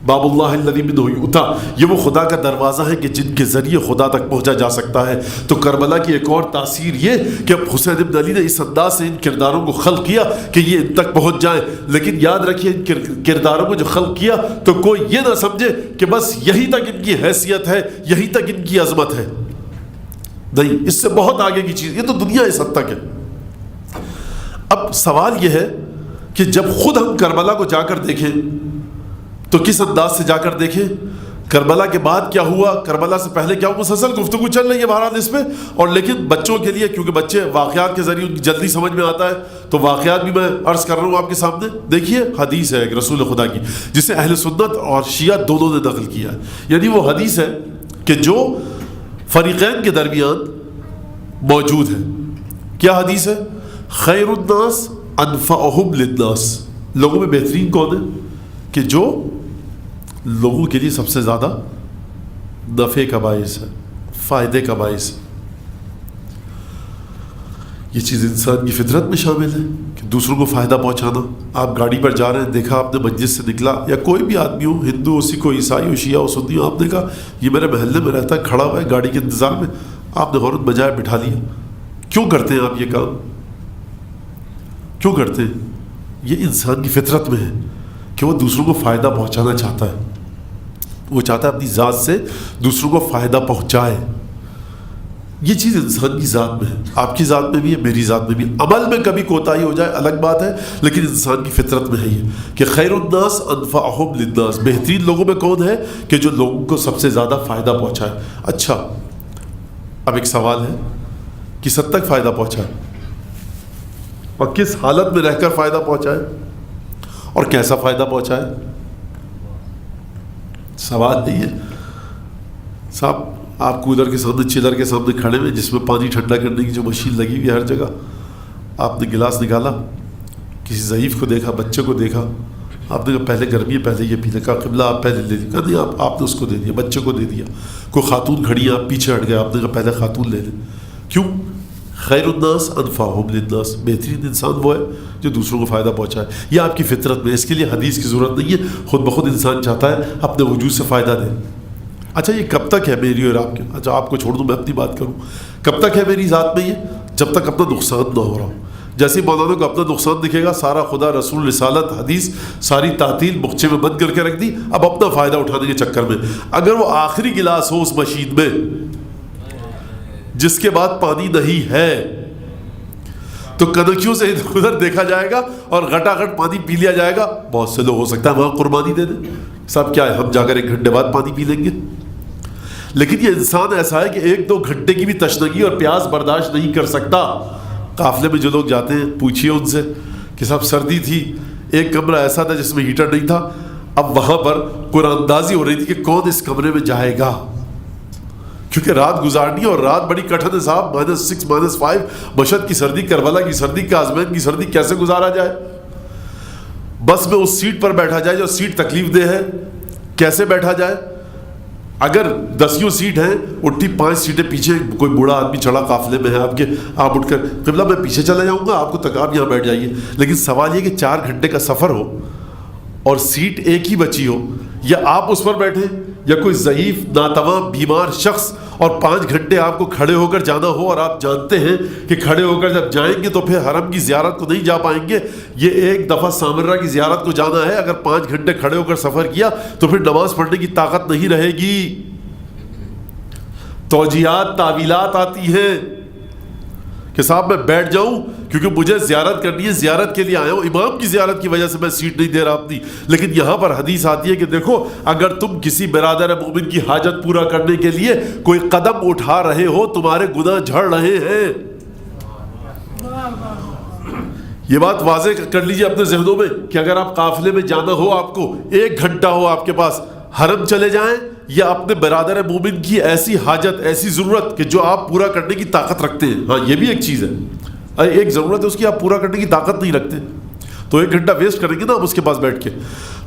باب اللہ الذی منہ یؤتی، یہ وہ خدا کا دروازہ ہے کہ جن کے ذریعے خدا تک پہنچا جا سکتا ہے۔ تو کربلا کی ایک اور تاثیر یہ کہ اب حسین ابن علی نے اس انداز سے ان کرداروں کو خلق کیا کہ یہ ان تک پہنچ جائیں، لیکن یاد رکھیے ان کرداروں کو جو خلق کیا تو کوئی یہ نہ سمجھے کہ بس یہی تک ان کی حیثیت ہے، یہی تک ان کی عظمت ہے، نہیں، اس سے بہت آگے کی چیز، یہ تو دنیا اس حد تک ہے۔ اب سوال یہ ہے کہ جب خود ہم کربلا کو جا کر دیکھیں تو کس انداز سے جا کر دیکھیں، کربلا کے بعد کیا ہوا، کربلا سے پہلے کیا ہوا، مسلسل گفتگو چل رہی ہے بہرحال اس پہ، اور لیکن بچوں کے لیے کیونکہ بچے واقعات کے ذریعے جلدی سمجھ میں آتا ہے تو واقعات بھی میں عرض کر رہا ہوں آپ کے سامنے۔ دیکھیے حدیث ہے ایک رسول خدا کی جسے اہل سنت اور شیعہ دونوں نے نقل کیا ہے، یعنی وہ حدیث ہے کہ جو فریقین کے درمیان موجود ہے۔ کیا حدیث ہے؟ خیر الناس انفعہم للناس، لوگوں میں بہترین کون ہے کہ جو لوگوں کے لیے سب سے زیادہ نفع کا باعث ہے، فائدے کا باعث ہے۔ یہ چیز انسان کی فطرت میں شامل ہے کہ دوسروں کو فائدہ پہنچانا. آپ گاڑی پر جا رہے ہیں, دیکھا آپ نے مسجد سے نکلا, یا کوئی بھی آدمی ہو, ہندو ہو, سکھ ہو, عیسائی ہو, شیعہ ہو, سنی ہو, آپ نے کہا یہ میرے محلے میں رہتا ہے, کھڑا ہوا ہے گاڑی کے انتظار میں, آپ نے فوراً بجائے بٹھا لیا. کیوں کرتے ہیں آپ یہ کام؟ کیوں کرتے ہیں؟ یہ انسان کی فطرت میں ہے کہ وہ دوسروں کو فائدہ پہنچانا چاہتا ہے. وہ چاہتا ہے اپنی ذات سے دوسروں کو فائدہ پہنچائے. یہ چیز انسان کی ذات میں ہے, آپ کی ذات میں بھی ہے, میری ذات میں بھی. عمل میں کبھی کوتاہی ہو جائے الگ بات ہے, لیکن انسان کی فطرت میں ہے یہ کہ خیر الناس انفعہم للناس, بہترین لوگوں میں کون ہے کہ جو لوگوں کو سب سے زیادہ فائدہ پہنچائے. اچھا, اب ایک سوال ہے, کس حد تک فائدہ پہنچائے اور کس حالت میں رہ کر فائدہ پہنچائے اور کیسا فائدہ پہنچائے؟ سوال نہیں ہے. صاحب آپ کولر کے سامنے, چلر کے سامنے کھڑے ہوئے جس میں پانی ٹھنڈا کرنے کی جو مشین لگی ہوئی ہے ہر جگہ, آپ نے گلاس نکالا, کسی ضعیف کو دیکھا, بچے کو دیکھا, آپ نے کہا پہلے گرمی ہے پہلے یہ پی لے, کہا قبلہ آپ پہلے لے لیں, کہا نہیں آپ نے اس کو دے دیا, بچے کو دے دیا. کوئی خاتون کھڑی ہے, آپ پیچھے ہٹ گئے, آپ نے کہا پہلے خاتون لے لیں. کیوں؟ خیر الناس انفعہم للناس, بہترین انسان وہ ہے جو دوسروں کو فائدہ پہنچائے. یہ آپ کی فطرت میں, اس کے لیے حدیث کی ضرورت نہیں ہے, خود بخود انسان چاہتا ہے اپنے وجود سے فائدہ دے. اچھا یہ کب تک ہے میری اور آپ کے؟ اچھا آپ کو چھوڑ دوں, میں اپنی بات کروں. کب تک ہے میری ذات میں یہ؟ جب تک اپنا نقصان نہ ہو رہا ہو. جیسے مولانا کو اپنا نقصان دکھے گا, سارا خدا رسول رسالت حدیث ساری تعطیل مخچے میں بند کر کے رکھ دی, اب اپنا فائدہ اٹھانے کے چکر میں. اگر وہ آخری گلاس ہو اس مشین میں جس کے بعد پانی نہیں ہے تو کنکیوں سے ادھر دیکھا جائے گا اور گھٹا گھٹ پانی پی لیا جائے گا. بہت سے لوگ ہو سکتا ہے وہاں قربانی دے دیں, صاحب کیا ہے ہم جا کر 1 گھنٹے بعد پانی پی لیں گے. لیکن یہ انسان ایسا ہے کہ 1-2 گھنٹے کی بھی تشنگی اور پیاس برداشت نہیں کر سکتا. قافلے میں جو لوگ جاتے ہیں پوچھیے ان سے کہ صاحب سردی تھی, ایک کمرہ ایسا تھا جس میں ہیٹر نہیں تھا, اب وہاں پر قرآن اندازی ہو رہی تھی کہ کون اس کمرے میں جائے گا, کیونکہ رات گزارنی اور رات بڑی کٹھن ہے صاحب, -6 -5 مشہد کی سردی, کربلا کی سردی, کاظمین کی سردی, کیسے گزارا جائے؟ بس میں اس سیٹ پر بیٹھا جائے جو سیٹ تکلیف دہ ہے, کیسے بیٹھا جائے؟ اگر 10 سیٹ ہیں, اٹھی 5 سیٹیں پیچھے کوئی بوڑھا آدمی چڑھا قافلے میں ہے آپ کے, آپ اٹھ کر قبلہ میں پیچھے چلا جاؤں گا, آپ کو تکاب یہاں بیٹھ جائیے. لیکن سوال یہ کہ 4 گھنٹے کا سفر ہو اور سیٹ ایک ہی بچی ہو, یا آپ اس پر بیٹھیں یا کوئی ضعیف ناتواں بیمار شخص, اور 5 گھنٹے آپ کو کھڑے ہو کر جانا ہو, اور آپ جانتے ہیں کہ کھڑے ہو کر جب جائیں گے تو پھر حرم کی زیارت کو نہیں جا پائیں گے. یہ 1 دفعہ سامرہ کی زیارت کو جانا ہے, اگر 5 گھنٹے کھڑے ہو کر سفر کیا تو پھر نماز پڑھنے کی طاقت نہیں رہے گی. توجیہات تعویلات آتی ہیں کہ صاحب میں بیٹھ جاؤں کیونکہ مجھے زیارت کرنی ہے, زیارت کے لیے آیا ہوں, امام کی زیارت کی وجہ سے میں سیٹ نہیں دے رہا اپنی. لیکن یہاں پر حدیث آتی ہے کہ دیکھو اگر تم کسی برادر مومن کی حاجت پورا کرنے کے لیے کوئی قدم اٹھا رہے ہو, تمہارے گناہ جھڑ رہے ہیں. یہ بات واضح کر لیجئے اپنے ذہنوں میں کہ اگر آپ قافلے میں جانا ہو, آپ کو 1 گھنٹہ ہو آپ کے پاس, حرم چلے جائیں یا اپنے برادر مومن کی ایسی حاجت, ایسی ضرورت کہ جو آپ پورا کرنے کی طاقت رکھتے ہیں. ہاں یہ بھی ایک چیز ہے, ایک ضرورت ہے اس کی آپ پورا کرنے کی طاقت نہیں رکھتے تو 1 گھنٹہ ویسٹ کریں گے نا آپ اس کے پاس بیٹھ کے.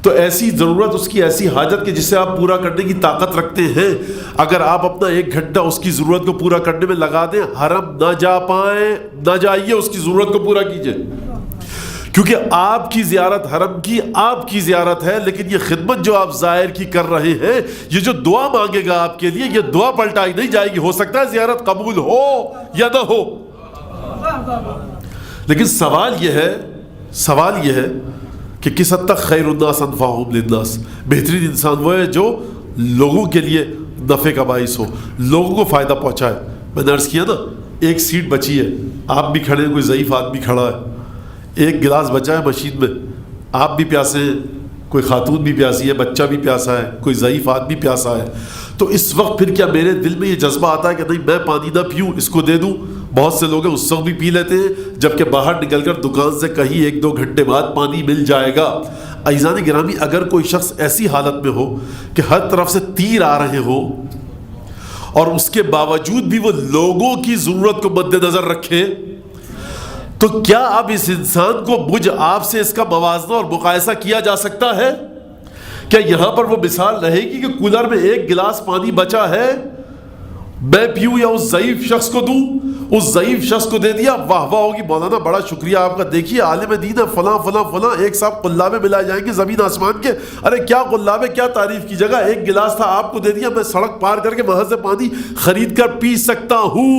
تو ایسی ضرورت, اس کی ایسی حاجت کہ جسے آپ پورا کرنے کی طاقت رکھتے ہیں, اگر آپ اپنا 1 گھنٹہ اس کی ضرورت کو پورا کرنے میں لگا دیں, حرم نہ جا پائیں, نہ جائیے, اس کی ضرورت کو پورا کیجئے. کیونکہ آپ کی زیارت حرم کی آپ کی زیارت ہے, لیکن یہ خدمت جو آپ زائر کی کر رہے ہیں, یہ جو دعا مانگے گا آپ کے لیے, یہ دعا پلٹائی نہیں جائے گی. ہو سکتا ہے زیارت قبول ہو یا نہ ہو, لیکن سوال یہ ہے کہ کس حد تک خیر الناس انفعہم للناس, بہترین انسان وہ ہے جو لوگوں کے لیے نفع کا باعث ہو, لوگوں کو فائدہ پہنچائے. میں نے عرض کیا نا 1 سیٹ بچی ہے, آپ بھی کھڑے ہیں, کوئی ضعیف آدمی کھڑا ہے, 1 گلاس بچا ہے مشین میں, آپ بھی پیاسے ہیں, کوئی خاتون بھی پیاسی ہے, بچہ بھی پیاسا ہے, کوئی ضعیف آدمی پیاسا ہے. تو اس وقت پھر کیا میرے دل میں یہ جذبہ آتا ہے کہ نہیں میں پانی نہ پیوں, اس کو دے دوں؟ بہت سے لوگ ہیں اس وقت بھی پی لیتے ہیں, جبکہ باہر نکل کر دکان سے کہیں 1-2 گھنٹے بعد پانی مل جائے گا. عزیزان گرامی, اگر کوئی شخص ایسی حالت میں ہو کہ ہر طرف سے تیر آ رہے ہو اور اس کے باوجود بھی وہ لوگوں کی ضرورت کو مد نظر رکھے, تو کیا اب اس انسان کو مجھ آپ سے اس کا موازنہ اور مقایسہ کیا جا سکتا ہے؟ کیا یہاں پر وہ مثال رہے گی کہ کولر میں 1 گلاس پانی بچا ہے, میں پیوں یا اس ضعیف شخص کو دوں؟ اس ضعیف شخص کو دے دیا، واہ واہ ہوگی، مولانا بڑا شکریہ آپ کا، دیکھیے عالم دین ہے فلاں فلاں فلاں، ایک صاحب قلابے ملائے جائیں گے زمین آسمان کے، ارے کیا قلابے، کیا تعریف کی جگہ، ایک گلاس تھا آپ کو دے دیا، میں سڑک پار کر کے وہاں سے پانی خرید کر پی سکتا ہوں۔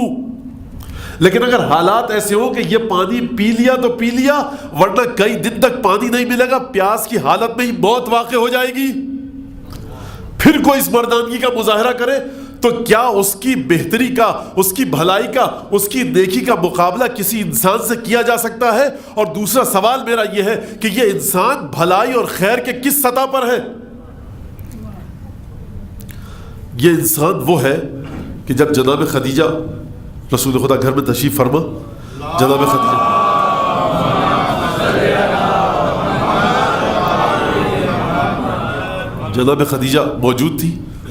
لیکن اگر حالات ایسے ہو کہ یہ پانی پی لیا تو پی لیا، ورنہ کئی دن تک پانی نہیں ملے گا، پیاس کی حالت میں ہی موت واقع ہو جائے گی، پھر کوئی اس مردانگی کا مظاہرہ کرے تو کیا اس کی بہتری کا، اس کی بھلائی کا، اس کی نیکی کا مقابلہ کسی انسان سے کیا جا سکتا ہے؟ اور دوسرا سوال میرا یہ ہے کہ یہ انسان بھلائی اور خیر کے کس سطح پر ہے؟ یہ انسان وہ ہے کہ جب جناب خدیجہ رسول خدا گھر میں تشریف فرما، جناب خدیجہ موجود تھی،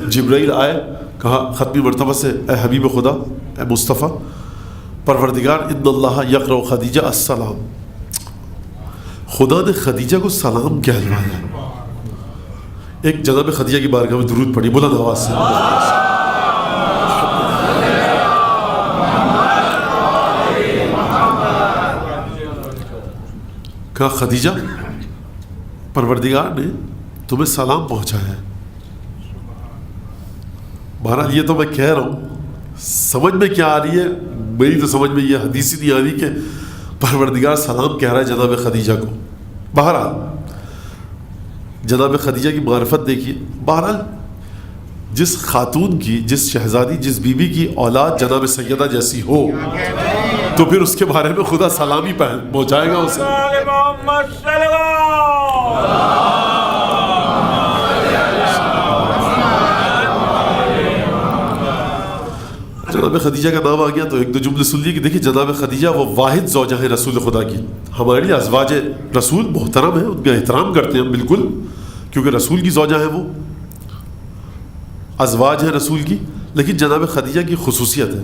جبرائیل آئے، کہا ختمی مرتبہ سے اے حبیب خدا، اے مصطفیٰ، پروردگار ان اللہ یقرأ خدیجہ السلام، خدا نے خدیجہ کو سلام کہلوایا۔ ایک جناب خدیجہ کی بارگاہ میں درود پڑھی بلند آواز سے، کہا خدیجہ پروردگار نے تمہیں سلام پہنچایا ہے۔ بہرحال یہ تو میں کہہ رہا ہوں، سمجھ میں کیا آ رہی ہے؟ میری تو سمجھ میں یہ حدیث ہی نہیں آ رہی کہ پروردگار سلام کہہ رہا ہے جناب خدیجہ کو۔ بہرحال جناب خدیجہ کی معرفت دیکھیے، بہرحال جس خاتون کی، جس شہزادی، جس بیوی کی اولاد جناب سیدہ جیسی ہو تو پھر اس کے بارے میں خدا سلامی پہنچائے گا اسے۔ جناب خدیجہ کا نام آ گیا تو ایک دو جملے سن لیے کہ دیکھیے جناب خدیجہ وہ واحد زوجہ ہے رسول خدا کی۔ ہمارے لیے ازواج رسول محترم ہیں، ان کا احترام کرتے ہیں بالکل، کیونکہ رسول کی زوجہ ہیں، وہ ازواج ہیں رسول کی۔ لیکن جناب خدیجہ کی خصوصیت ہے،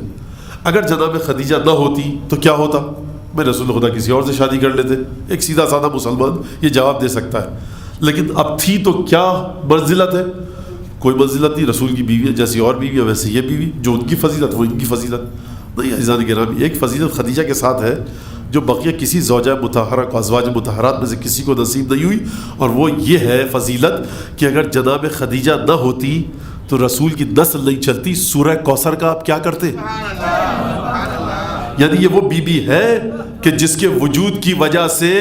اگر جناب خدیجہ نہ ہوتی تو کیا ہوتا؟ میں رسول خدا کسی اور سے شادی کر لیتے، ایک سیدھا سادہ مسلمان یہ جواب دے سکتا ہے۔ لیکن اب تھی تو کیا منزلت ہے؟ کوئی منزلت نہیں، رسول کی بیوی ہے، جیسی اور بیوی ہے ویسے یہ بیوی، جو ان کی فضیلت وہ ان کی فضیلت نہیں۔ عزیزان گرامی، ایک فضیلت خدیجہ کے ساتھ ہے جو بقیہ کسی زوجہ مطہرہ کو، ازواج مطہرات میں سے کسی کو نصیب نہیں ہوئی، اور وہ یہ ہے فضیلت کہ اگر جناب خدیجہ نہ ہوتی تو رسول کی نسل نہیں چلتی۔ سورہ کوثر کا آپ کیا کرتے؟ یعنی یہ وہ بی بی ہے کہ جس کے وجود کی وجہ سے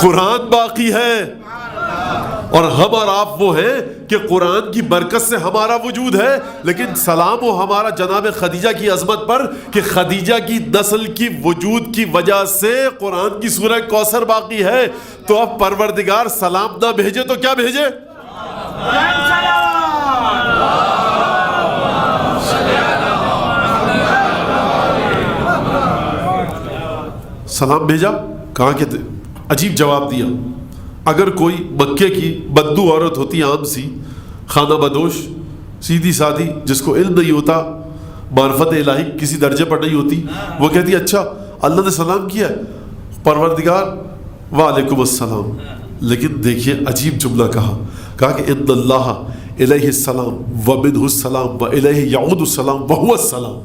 قرآن باقی ہے، اور ہم اور آپ وہ ہیں کہ قرآن کی برکت سے ہمارا وجود ہے۔ لیکن سلام ہو ہمارا جناب خدیجہ کی عظمت پر کہ خدیجہ کی نسل کی وجود کی وجہ سے قرآن کی سورہ کوثر باقی ہے۔ تو اب پروردگار سلام نہ بھیجے تو کیا بھیجے؟ سلام بھیجا، کہا کہ عجیب جواب دیا۔ اگر کوئی مکے کی بدو عورت ہوتی، عام سی خانہ بدوش، سیدھی سادھی، جس کو علم نہیں ہوتا، معرفت الہی کسی درجے پر نہیں ہوتی، وہ کہتی اچھا اللہ نے سلام کیا، پروردگار وعلیکم السلام۔ لیکن دیکھیے عجیب جملہ کہا کہ ان اللہ الیہ السلام ومنہ السلام والیہ یعود السلام وہو السلام۔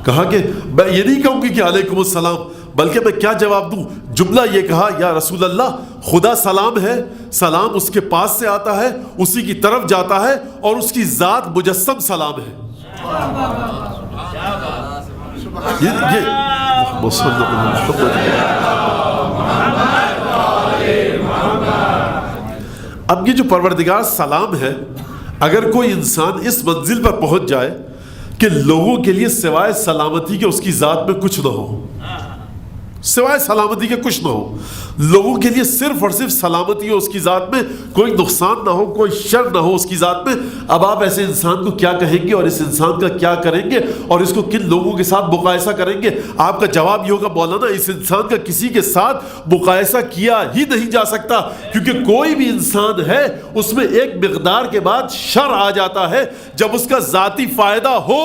کہا کہ میں یہ نہیں کہوں گی کہ علیکم السلام، بلکہ میں کیا جواب دوں؟ جملہ یہ کہا یا رسول اللہ خدا سلام ہے، سلام اس کے پاس سے آتا ہے، اسی کی طرف جاتا ہے، اور اس کی ذات مجسم سلام ہے۔ اب یہ جو پروردگار سلام ہے، اگر کوئی انسان اس منزل پر پہنچ جائے کہ لوگوں کے لیے سوائے سلامتی کے اس کی ذات میں کچھ نہ ہو، سوائے سلامتی کے کچھ نہ ہو، لوگوں کے لیے صرف اور صرف سلامتی ہو، اس کی ذات میں کوئی نقصان نہ ہو، کوئی شر نہ ہو اس کی ذات میں، اب آپ ایسے انسان کو کیا کہیں گے اور اس انسان کا کیا کریں گے اور اس کو کن لوگوں کے ساتھ مقایسہ کریں گے؟ آپ کا جواب یہ ہوگا مولانا اس انسان کا کسی کے ساتھ مقایسہ کیا ہی نہیں جا سکتا، کیونکہ کوئی بھی انسان ہے اس میں ایک مقدار کے بعد شر آ جاتا ہے، جب اس کا ذاتی فائدہ ہو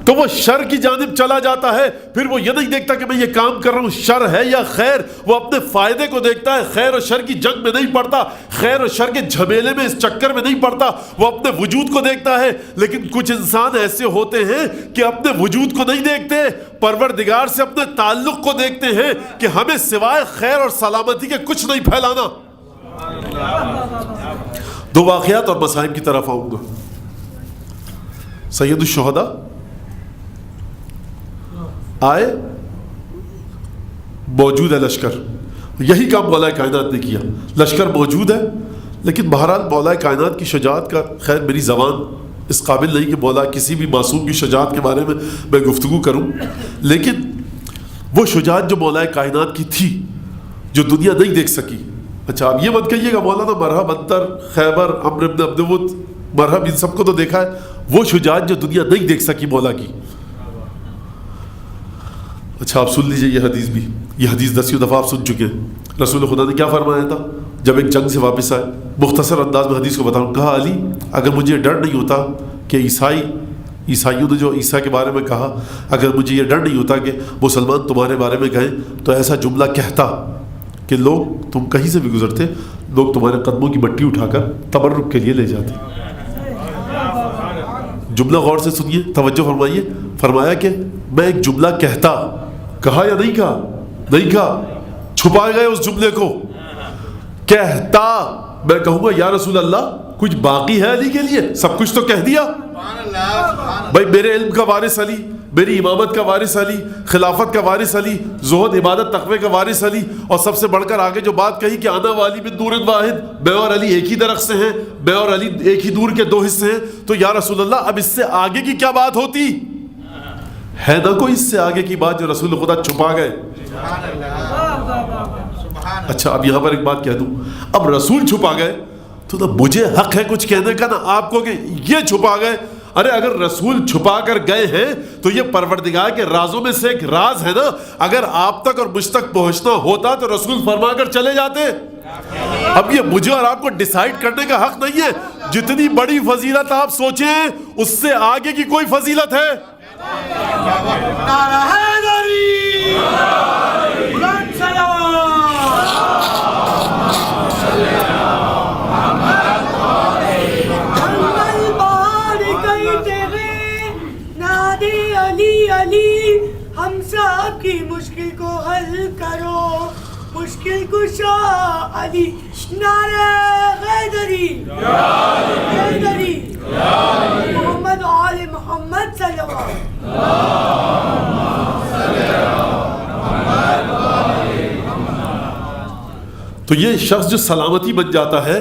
تو وہ شر کی جانب چلا جاتا ہے. پھر وہ یہ نہیں دیکھتا کہ میں یہ کام کر رہا ہوں شر ہے یا خیر، وہ اپنے فائدے کو دیکھتا ہے. خیر اور شر کی جنگ میں نہیں پڑتا، خیر اور شر کے جھمیلے میں، اس چکر میں نہیں پڑتا، وہ اپنے وجود کو دیکھتا ہے. لیکن کچھ انسان ایسے ہوتے ہیں کہ اپنے وجود کو نہیں دیکھتے، پروردگار سے اپنے تعلق کو دیکھتے ہیں کہ ہمیں سوائے خیر اور سلامتی کے کچھ نہیں پھیلانا. دو واقعات اور مسائل کی طرف آؤں گا. سید الشہداء آئے، موجود ہے لشکر. یہی کام مولا کائنات نے کیا. لشکر موجود ہے، لیکن بہرحال مولا کائنات کی شجاعت کا، خیر میری زبان اس قابل نہیں کہ مولا کسی بھی معصوم کی شجاعت کے بارے میں گفتگو کروں، لیکن وہ شجاعت جو مولا کائنات کی تھی جو دنیا نہیں دیکھ سکی. اچھا آپ یہ مت کہیے گا مولانا مرحب انتر، خیبر، عمرو بن عبدود، مرحب ان سب کو تو دیکھا ہے. وہ شجاعت جو دنیا نہیں دیکھ سکی مولا کی. اچھا آپ سن لیجئے یہ حدیث بھی، یہ حدیث 10 دفعہ آپ سن چکے ہیں. رسول خدا نے کیا فرمایا تھا جب ایک جنگ سے واپس آئے؟ مختصر انداز میں حدیث کو بتاؤں. کہا علی اگر مجھے ڈر نہیں ہوتا کہ عیسائیوں نے جو عیسیٰ کے بارے میں کہا، اگر مجھے یہ ڈر نہیں ہوتا کہ مسلمان تمہارے بارے میں کہیں تو ایسا جملہ کہتا کہ لوگ، تم کہیں سے بھی گزرتے، لوگ تمہارے قدموں کی مٹی اٹھا کر تبرک کے لیے لے جاتے. جملہ غور سے سنیے، توجہ فرمائیے. فرمایا کہ میں ایک جملہ کہتا. کہا یا نہیں کہا؟ نہیں کہا، چھپا گئے اس جملے کو. کہتا، میں کہوں گا یا رسول اللہ کچھ باقی ہے علی کے لیے؟ سب کچھ تو کہہ دیا. بھائی میرے علم کا وارث علی، میری امامت کا وارث علی، خلافت کا وارث علی، زہد عبادت تقوی کا وارث علی، اور سب سے بڑھ کر آگے جو بات کہی کہ انا والی من نور واحد، میں اور علی ایک ہی درخت سے ہیں، میں اور علی ایک ہی نور کے دو حصے ہیں. تو یا رسول اللہ اب اس سے آگے کی کیا بات ہوتی ہے؟ نا کوئی اس سے آگے کی بات جو رسول خدا چھپا گئے. اچھا اب یہاں پر ایک بات کہہ دوں، اب رسول چھپا گئے تو نہ مجھے حق ہے کچھ کہنے کا نہ آپ کو کہ یہ چھپا گئے. ارے اگر رسول چھپا کر گئے ہیں تو یہ پروردگار کے رازوں میں سے ایک راز ہے نا. اگر آپ تک اور مجھ تک پہنچنا ہوتا تو رسول فرما کر چلے جاتے. اب یہ مجھے اور آپ کو ڈیسائیڈ کرنے کا حق نہیں ہے. جتنی بڑی فضیلت آپ سوچیں اس سے آگے کی کوئی فضیلت ہے؟ علی ہم سب کی مشکل کو حل کرو، مشکل کشا علی. نعرہ حیدری، حیدری، محمد و آل محمد صلی اللہ علیہ وسلم. تو یہ شخص جو سلامتی بن جاتا ہے،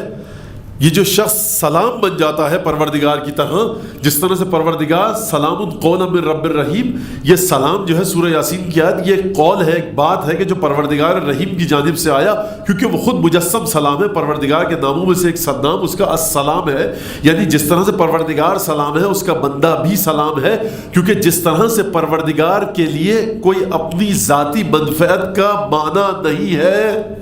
یہ جو شخص سلام بن جاتا ہے پروردگار کی طرح، جس طرح سے پروردگار سلام قولا من رب الرحیم، یہ سلام جو ہے سورہ یاسین کی آیت، یہ ایک قول ہے، ایک بات ہے کہ جو پروردگار رحیم کی جانب سے آیا، کیونکہ وہ خود مجسم سلام ہے. پروردگار کے ناموں میں سے ایک نام اس کا السلام ہے. یعنی جس طرح سے پروردگار سلام ہے اس کا بندہ بھی سلام ہے، کیونکہ جس طرح سے پروردگار کے لیے کوئی اپنی ذاتی منفعت کا معنی نہیں ہے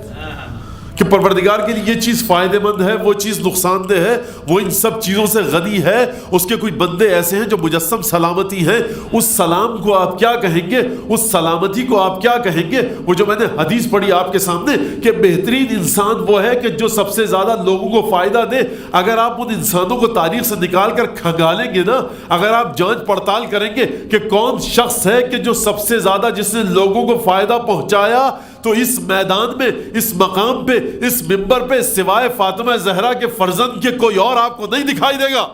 کہ پروردگار کے لیے یہ چیز فائدہ مند ہے، وہ چیز نقصان دہ ہے، وہ ان سب چیزوں سے غنی ہے. اس کے کچھ بندے ایسے ہیں جو مجسم سلامتی ہیں. اس سلام کو آپ کیا کہیں گے؟ اس سلامتی کو آپ کیا کہیں گے؟ وہ جو میں نے حدیث پڑھی آپ کے سامنے کہ بہترین انسان وہ ہے کہ جو سب سے زیادہ لوگوں کو فائدہ دے. اگر آپ ان انسانوں کو تاریخ سے نکال کر کھنگالیں گے نا، اگر آپ جانچ پڑتال کریں گے کہ کون شخص ہے کہ جو سب سے زیادہ جس نے لوگوں کو فائدہ پہنچایا، تو اس میدان میں، اس مقام پہ، اس منبر پہ سوائے فاطمہ زہرا کے فرزند کے کوئی اور آپ کو نہیں دکھائی دے گا.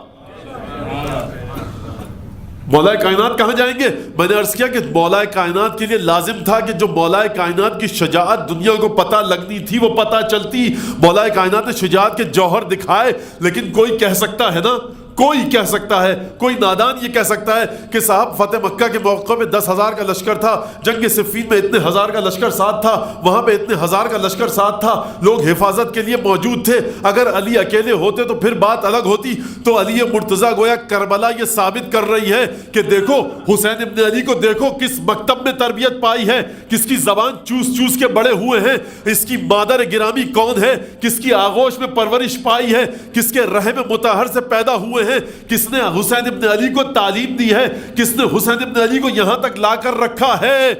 مولا کائنات کہاں جائیں گے؟ میں نے عرض کیا کہ مولا کائنات کے لیے لازم تھا کہ جو مولا کائنات کی شجاعت دنیا کو پتہ لگنی تھی وہ پتہ چلتی. مولا کائنات نے شجاعت کے جوہر دکھائے، لیکن کوئی کہہ سکتا ہے نا، کوئی کہہ سکتا ہے، کوئی نادان یہ کہہ سکتا ہے کہ صاحب فتح مکہ کے موقع پہ 10,000 کا لشکر تھا، جنگ صفین میں اتنے ہزار کا لشکر ساتھ تھا، وہاں پہ اتنے ہزار کا لشکر ساتھ تھا، لوگ حفاظت کے لیے موجود تھے. اگر علی اکیلے ہوتے تو پھر بات الگ ہوتی. تو علی مرتضیٰ گویا کربلا یہ ثابت کر رہی ہے کہ دیکھو حسین ابن علی کو دیکھو کس مکتب میں تربیت پائی ہے، کس کی زبان چوس چوس کے بڑے ہوئے ہیں، اس کی مادر گرامی کون ہے، کس کی آغوش میں پرورش پائی ہے، کس کے رحم مطہر سے پیدا ہوئے ہیں؟ کس نے حسین ابن علی کو تعلیم دی ہے؟ کس نے حسین ابن علی کو یہاں تک لا کر رکھا ہے؟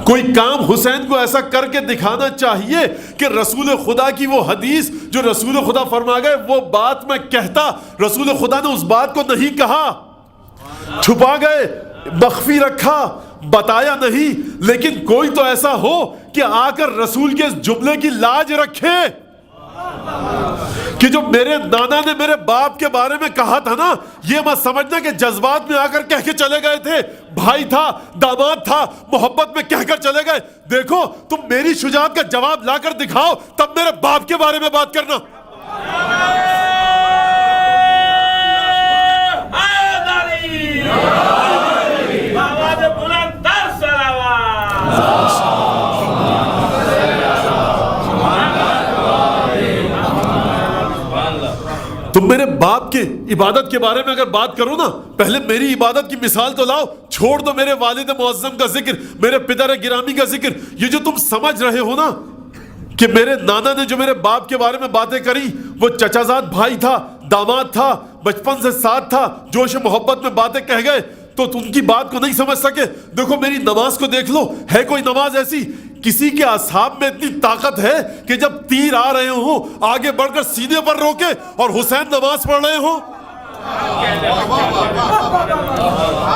کوئی کام حسین کو ایسا کر کے دکھانا چاہیے کہ رسول خدا کی وہ حدیث جو رسول خدا فرما گئے وہ بات میں کہتا، رسول خدا نے اس بات کو نہیں کہا، چھپا گئے، مخفی رکھا، بتایا نہیں، لیکن کوئی تو ایسا ہو کہ آ کر رسول کے اس جملے کی لاج رکھے کہ جو میرے نانا نے میرے باپ کے بارے میں کہا تھا نا، یہ مت سمجھنا کہ جذبات میں آ کر کہہ کے چلے گئے تھے، بھائی تھا، داماد تھا، محبت میں کہہ کر چلے گئے، دیکھو تم میری شجاعت کا جواب لا کر دکھاؤ تب میرے باپ کے بارے میں بات کرنا۔ تم میرے باپ کے عبادت کے بارے میں اگر بات کرو نا، پہلے میری عبادت کی مثال تو لاؤ، چھوڑ دو میرے والد معظم کا ذکر، میرے پدر گرامی کا ذکر۔ یہ جو تم سمجھ رہے ہو نا کہ میرے نانا نے جو میرے باپ کے بارے میں باتیں کری، وہ چچا زاد بھائی تھا، داماد تھا، بچپن سے ساتھ تھا، جوش محبت میں باتیں کہہ گئے تو تم کی بات کو نہیں سمجھ سکے۔ دیکھو میری نماز کو دیکھ لو، ہے کوئی نماز ایسی؟ کسی کے اصحاب میں اتنی طاقت ہے کہ جب تیر آ رہے ہوں آگے بڑھ کر سینے پر روکے اور حسین نماز پڑھ رہے ہوں؟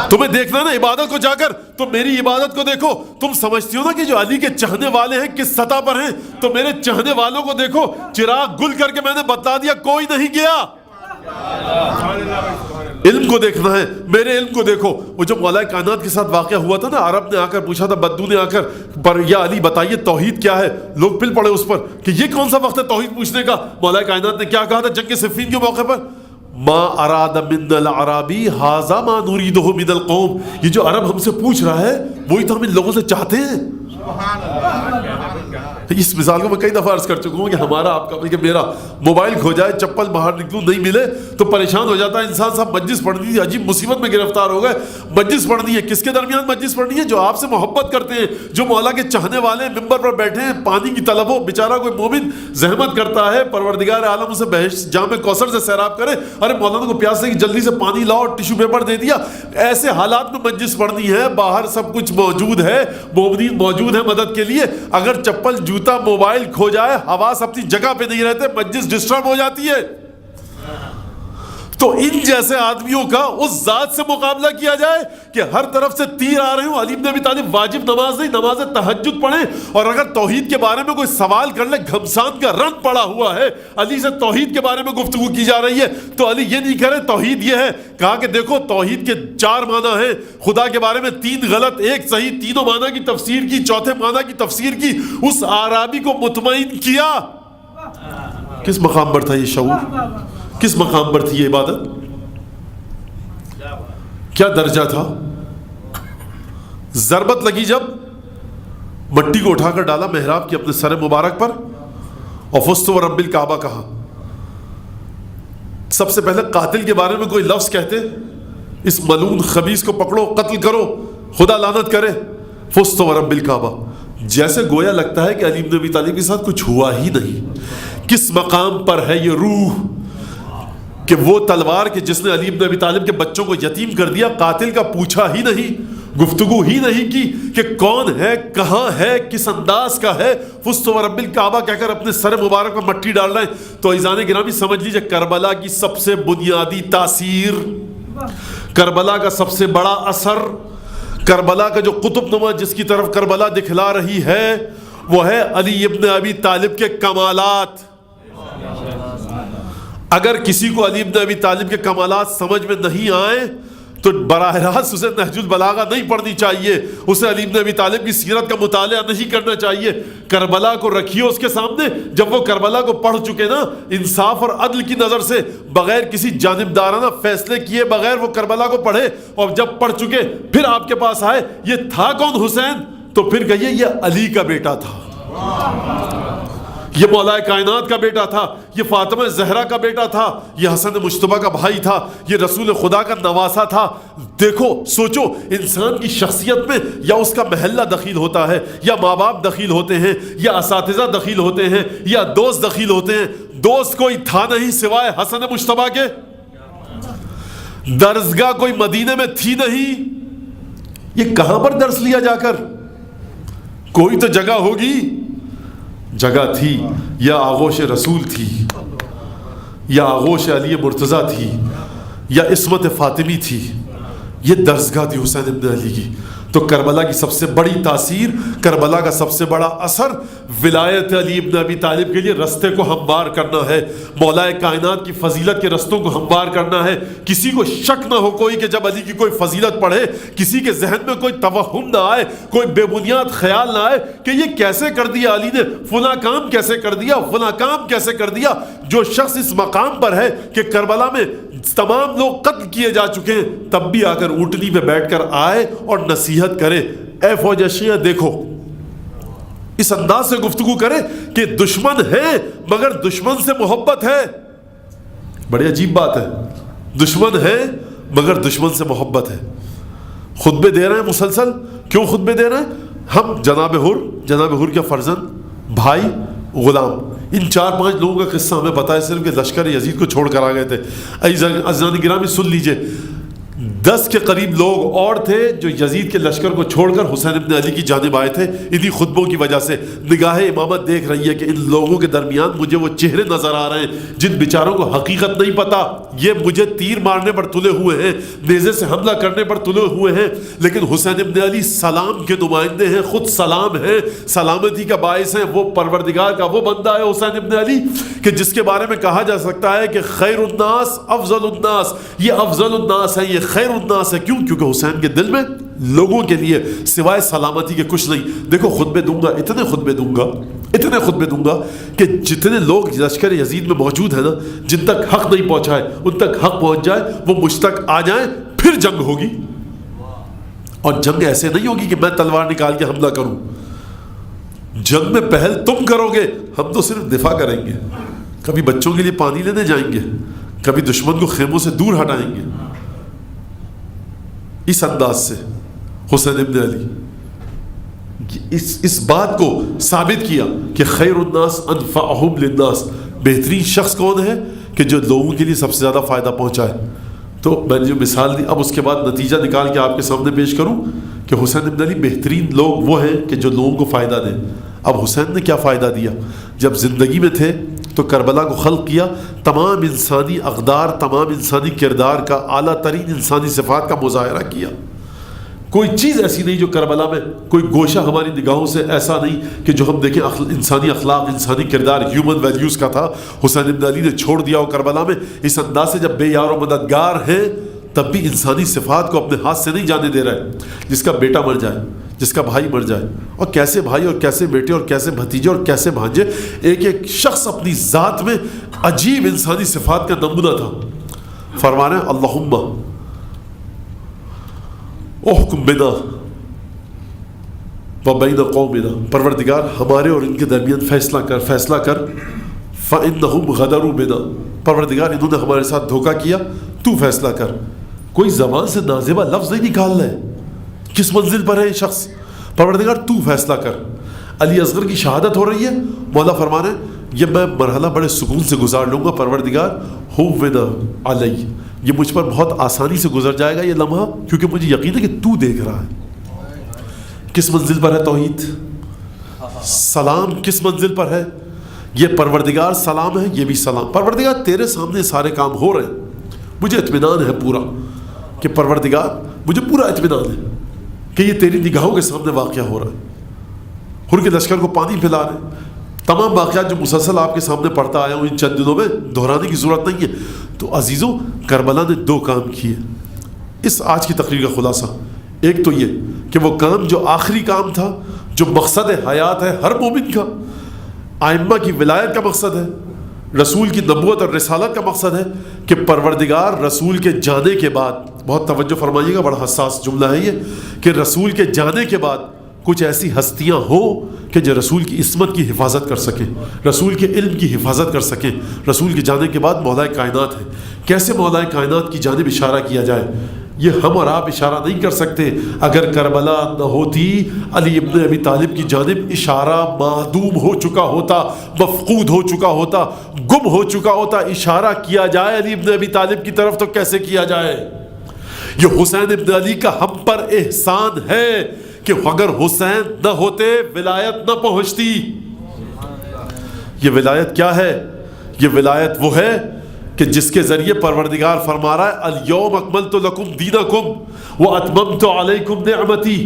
تمہیں دیکھنا نا عبادت کو جا کر، تو میری عبادت کو دیکھو۔ تم سمجھتی ہو نا کہ جو علی کے چاہنے والے ہیں کس سطح پر ہیں، تو میرے چاہنے والوں کو دیکھو، چراغ گل کر کے میں نے بتا دیا، کوئی نہیں گیا۔ علم کو دیکھنا ہے، میرے علم کو دیکھو۔ وہ جو مولا کائنات کے ساتھ واقعہ ہوا تھا نا، عرب نے آ کر پوچھا تھا، بدو نے آ کر، پر یا علی بتائیے توحید کیا ہے؟ لوگ پل پڑے اس پر کہ یہ کون سا وقت ہے توحید پوچھنے کا؟ مولا کائنات نے کیا کہا تھا جنگ صفین کے موقع پر؟ ما اراد من العربی ھذا ما نریدہ من القوم۔ یہ جو عرب ہم سے پوچھ رہا ہے وہی تو ہم ان لوگوں سے چاہتے ہیں۔ اس مثال کو میں کئی دفعہ عرض کر چکا ہوں کہ ہمارا آپ کا کہ میرا موبائل کھو جائے، چپل باہر نکلوں نہیں ملے تو پریشان ہو جاتا ہے انسان۔ صاحب مجلس پڑھنی تھی، عجیب مصیبت میں گرفتار ہو گئے، مجلس پڑھنی ہے، کس کے درمیان مجلس پڑھنی ہے؟ جو آپ سے محبت کرتے ہیں، جو مولا کے چاہنے والے ہیں، ممبر پر بیٹھے ہیں، پانی کی طلب ہو، بیچارہ کوئی مومن زحمت کرتا ہے، پروردگار عالم اسے بہشت جام کوثر سے سیراب کرے، ارے مولانا کو پیاس لگی جلدی سے پانی لاؤ، ٹیشو پیپر دے دیا۔ ایسے حالات میں مجلس پڑھنی ہے، باہر سب کچھ موجود ہے، مومنین موجود ہیں مدد کے لیے۔ اگر چپل، جوتا، موبائل کھو جائے، حواس اپنی جگہ پہ نہیں رہتے، مجلس ڈسٹرب ہو جاتی ہے۔ تو ان جیسے آدمیوں کا اس ذات سے مقابلہ کیا جائے کہ ہر طرف سے تیر آ رہے ہوں۔ علی بن ابی طالب واجب نماز نہیں، نماز تہجد پڑھیں، اور اگر توحید کے بارے میں کوئی سوال کر لے، گھمسان کا رنگ پڑا ہوا ہے، علی سے توحید کے بارے میں گفتگو کی جا رہی ہے، تو علی یہ نہیں کہہ رہے توحید یہ ہے، کہا کہ دیکھو توحید کے 4 معنی ہیں، خدا کے بارے میں 3 غلط 1 صحیح، تینوں معنی کی تفسیر کی، چوتھے معنی کی تفسیر کی، اس اعرابی کو مطمئن کیا۔ کس مقام پر تھا یہ شعور؟ کس مقام پر تھی یہ عبادت؟ کیا درجہ تھا؟ ضربت لگی جب، مٹی کو اٹھا کر ڈالا محراب کی اپنے سر مبارک پر، اور فزت ورب الکعبہ کہا۔ سب سے پہلے قاتل کے بارے میں کوئی لفظ کہتے، اس ملعون خبیث کو پکڑو، قتل کرو، خدا لعنت کرے، فزت ورب الکعبہ، جیسے گویا لگتا ہے کہ علی بن ابی طالب کے ساتھ کچھ ہوا ہی نہیں۔ کس مقام پر ہے یہ روح کہ وہ تلوار کے جس نے علی بن ابی طالب کے بچوں کو یتیم کر دیا، قاتل کا پوچھا ہی نہیں، گفتگو ہی نہیں کی کہ کون ہے، کہاں ہے، کس انداز کا ہے، فزت ورب الکعبہ کہہ کر اپنے سر مبارک میں مٹی ڈال رہے ہیں۔ تو عزیزان گرامی سمجھ لیجئے، کربلا کی سب سے بنیادی تاثیر، کربلا کا سب سے بڑا اثر، کربلا کا جو قطب نما جس کی طرف کربلا دکھلا رہی ہے، وہ ہے علی ابن ابی طالب کے کمالات۔ اگر کسی کو علی ابن ابی طالب کے کمالات سمجھ میں نہیں آئے تو براہ راست اسے نہج البلاغہ نہیں پڑھنی چاہیے، اسے علی ابن ابی طالب کی سیرت کا مطالعہ نہیں کرنا چاہیے۔ کربلا کو رکھیے اس کے سامنے، جب وہ کربلا کو پڑھ چکے نا، انصاف اور عدل کی نظر سے، بغیر کسی جانبدارانہ فیصلے کیے بغیر وہ کربلا کو پڑھے، اور جب پڑھ چکے پھر آپ کے پاس آئے، یہ تھا کون حسین؟ تو پھر کہیے یہ علی کا بیٹا تھا، یہ مولا کائنات کا بیٹا تھا، یہ فاطمہ زہرا کا بیٹا تھا، یہ حسن مجتبیٰ کا بھائی تھا، یہ رسول خدا کا نواسا تھا۔ دیکھو سوچو، انسان کی شخصیت میں یا اس کا محلہ دخیل ہوتا ہے، یا ماں باپ دخیل ہوتے ہیں، یا اساتذہ دخیل ہوتے ہیں، یا دوست دخیل ہوتے ہیں۔ دوست کوئی تھا نہیں سوائے حسن مجتبیٰ کے، درسگاہ کوئی مدینے میں تھی نہیں، یہ کہاں پر درس لیا جا کر؟ کوئی تو جگہ ہوگی، جگہ تھی، یا آغوش رسول تھی، یا آغوش علی مرتضیٰ تھی، یا عصمت فاطمی تھی، یہ درسگاہ تھی حسین ابن علی کی۔ تو کربلا کی سب سے بڑی تاثیر، کربلا کا سب سے بڑا اثر ولایت علی ابن ابی طالب کے لیے رستے کو ہموار کرنا ہے، مولا کائنات کی فضیلت کے رستوں کو ہموار کرنا ہے۔ کسی کو شک نہ ہو کوئی کہ جب علی کی کوئی فضیلت پڑھے، کسی کے ذہن میں کوئی توہم نہ آئے، کوئی بے بنیاد خیال نہ آئے کہ یہ کیسے کر دیا علی نے، فلاں کام کیسے کر دیا، فلاں کام کیسے کر دیا۔ جو شخص اس مقام پر ہے کہ کربلا میں تمام لوگ قتل کیے جا چکے ہیں، تب بھی آ کر اونٹنی پہ بیٹھ کر آئے اور نصیحت کرے، اے فوج شیعہ دیکھو، اس انداز سے گفتگو کرے کہ دشمن ہے مگر دشمن سے محبت ہے۔ بڑی عجیب بات ہے، دشمن ہے مگر دشمن سے محبت ہے۔ خطبے دے رہے ہیں مسلسل، کیوں خطبے دے رہے ہیں؟ ہم جناب حر کے فرزند، بھائی، غلام، ان 4-5 لوگوں کا قصہ ہمیں پتا ہے صرف کہ لشکر یزید کو چھوڑ کر آ گئے تھے۔ عزیزان گرامی سن لیجئے، 10 کے قریب لوگ اور تھے جو یزید کے لشکر کو چھوڑ کر حسین ابن علی کی جانب آئے تھے۔ انہی خطبوں کی وجہ سے نگاہ امامت دیکھ رہی ہے کہ ان لوگوں کے درمیان مجھے وہ چہرے نظر آ رہے ہیں جن بیچاروں کو حقیقت نہیں پتا، یہ مجھے تیر مارنے پر تلے ہوئے ہیں، نیزے سے حملہ کرنے پر تلے ہوئے ہیں، لیکن حسین ابن علی سلام کے نمائندے ہیں، خود سلام ہیں، سلامتی کا باعث ہیں۔ وہ پروردگار کا وہ بندہ ہے حسین ابن علی کہ جس کے بارے میں کہا جا سکتا ہے کہ خیر الناس افضل الناس، یہ افضل الناس ہے، یہ خیر الناس ہے۔ کیوں؟ کیونکہ حسین کے دل میں لوگوں کے لیے سوائے سلامتی کے کچھ نہیں۔ دیکھو خطبے دوں گا، اتنے خطبے دوں گا کہ جتنے لوگ لشکر یزید میں موجود ہیں نا، جن تک حق نہیں پہنچا ہے ان تک حق پہنچ جائے، وہ مجھ تک آ جائیں، پھر جنگ ہوگی۔ اور جنگ ایسے نہیں ہوگی کہ میں تلوار نکال کے حملہ کروں، جنگ میں پہل تم کرو گے، ہم تو صرف دفاع کریں گے، کبھی بچوں کے لیے پانی لینے جائیں گے، کبھی دشمن کو خیموں سے دور ہٹائیں گے۔ اس انداز سے حسین ابن علی اس بات کو ثابت کیا کہ خیر الناس انفعہم للناس، بہترین شخص کون ہے کہ جو لوگوں کے لیے سب سے زیادہ فائدہ پہنچائے۔ تو میں نے جو مثال دی، اب اس کے بعد نتیجہ نکال کے آپ کے سامنے پیش کروں کہ حسین ابن علی بہترین لوگ وہ ہیں کہ جو لوگوں کو فائدہ دیں۔ اب حسین نے کیا فائدہ دیا؟ جب زندگی میں تھے تو کربلا کو خلق کیا، تمام انسانی اقدار، تمام انسانی کردار کا، اعلیٰ ترین انسانی صفات کا مظاہرہ کیا۔ کوئی چیز ایسی نہیں جو کربلا میں، کوئی گوشہ ہماری نگاہوں سے ایسا نہیں کہ جو ہم دیکھیں انسانی اخلاق، انسانی کردار، ہیومن ویلیوز کا تھا، حسین ابن علی نے چھوڑ دیا ہو کربلا میں۔ اس انداز سے جب بے یار و مددگار ہیں تب بھی انسانی صفات کو اپنے ہاتھ سے نہیں جانے دے رہے۔ جس کا بیٹا مر جائے، جس کا بھائی مر جائے، اور کیسے بھائی اور کیسے بیٹے اور کیسے بھتیجے اور کیسے بھانجے، ایک شخص اپنی ذات میں عجیب انسانی صفات کا نمونہ تھا۔ فرما رہے ہیں اللہم احکم بنا وبین قومنا، پروردگار ہمارے اور ان کے درمیان فیصلہ کر فإنہم غدروا بنا، پروردگار انہوں نے ہمارے ساتھ دھوکہ کیا، تو فیصلہ کر۔ کوئی زبان سے نازیبہ لفظ نہیں نکال رہے، کس منزل پر ہے یہ شخص؟ پروردگار تو فیصلہ کر۔ علی اصغر کی شہادت ہو رہی ہے، مولا فرما رہے ہیں یہ میں مرحلہ بڑے سکون سے گزار لوں گا، پروردگار ہونا علی، یہ مجھ پر بہت آسانی سے گزر جائے گا یہ لمحہ، کیونکہ مجھے یقین ہے کہ تو دیکھ رہا ہے۔ کس منزل پر ہے توحید؟ سلام کس منزل پر ہے؟ یہ پروردگار سلام ہے، یہ بھی سلام۔ پروردگار تیرے سامنے سارے کام ہو رہے ہیں، مجھے اطمینان ہے پورا کہ پروردگار مجھے پورا اطمینان ہے کہ یہ تیری نگاہوں کے سامنے واقعہ ہو رہا ہے۔ حر کے لشکر کو پانی پلا رہے ہیں، تمام واقعات جو مسلسل آپ کے سامنے پڑھتا آیا ہوں ان چند دنوں میں، دہرانے کی ضرورت نہیں ہے۔ تو عزیزوں، کربلا نے 2 کام کیے، اس آج کی تقریر کا خلاصہ۔ ایک تو یہ کہ وہ کام جو آخری کام تھا، جو مقصد حیات ہے ہر مومن کا، ائمہ کی ولایت کا مقصد ہے، رسول کی نبوت اور رسالت کا مقصد ہے کہ پروردگار رسول کے جانے کے بعد، بہت توجہ فرمائیے گا، بڑا حساس جملہ ہے یہ، کہ رسول کے جانے کے بعد کچھ ایسی ہستیاں ہوں کہ جو رسول کی عصمت کی حفاظت کر سکیں، رسول کے علم کی حفاظت کر سکیں۔ رسول کے جانے کے بعد مولا کائنات ہے، کیسے مولا کائنات کی جانب اشارہ کیا جائے؟ یہ ہم اور آپ اشارہ نہیں کر سکتے. اگر کربلا نہ ہوتی علی ابن ابی طالب کی جانب اشارہ معدوم ہو چکا ہوتا, مفقود ہو چکا ہوتا, گم ہو چکا ہوتا. اشارہ کیا جائے علی ابن ابی طالب کی طرف تو کیسے کیا جائے؟ یہ حسین ابن علی کا ہم پر احسان ہے کہ اگر حسین نہ ہوتے ولایت نہ پہنچتی. یہ ولایت کیا ہے؟ یہ ولایت وہ ہے کہ جس کے ذریعے پروردگار فرما رہا ہے الیوم اکملت لکم دینکم واتممت علیکم نعمتی.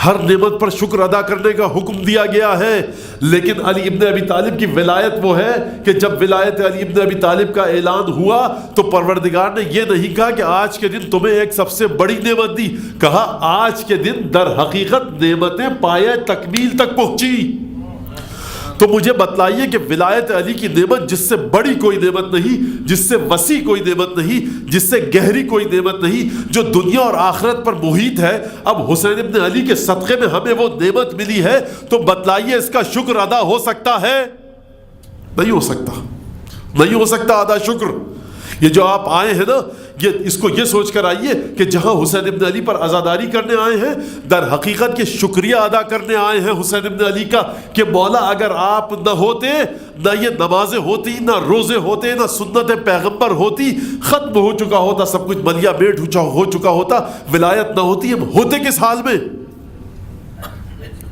ہر نعمت پر شکر ادا کرنے کا حکم دیا گیا ہے. لیکن علی ابن ابی طالب کی ولایت وہ ہے کہ جب ولایت علی ابن ابی طالب کا اعلان ہوا تو پروردگار نے یہ نہیں کہا کہ آج کے دن تمہیں ایک سب سے بڑی نعمت دی, کہا آج کے دن در حقیقت نعمتیں پایہ تکمیل تک پہنچی. تو مجھے بتلائیے کہ ولایت علی کی نعمت جس سے بڑی کوئی نعمت نہیں, جس سے وسیع کوئی نعمت نہیں, جس سے گہری کوئی نعمت نہیں, جو دنیا اور آخرت پر محیط ہے, اب حسین ابن علی کے صدقے میں ہمیں وہ نعمت ملی ہے, تو بتلائیے اس کا شکر ادا ہو سکتا ہے؟ نہیں ہو سکتا, نہیں ہو سکتا ادا شکر. یہ جو آپ آئے ہیں نا, اس کو یہ سوچ کر آئیے کہ جہاں حسین ابن علی پر عزاداری کرنے آئے ہیں, در حقیقت کے شکریہ ادا کرنے آئے ہیں حسین ابن علی کا کہ مولا اگر آپ نہ ہوتے, نہ یہ نمازیں ہوتی, نہ روزے ہوتے, نہ سنت پیغمبر ہوتی, ختم ہو چکا ہوتا سب کچھ, ملیا بیٹ ہو چکا ہوتا, ولایت نہ ہوتی, ہم ہوتے کس حال میں,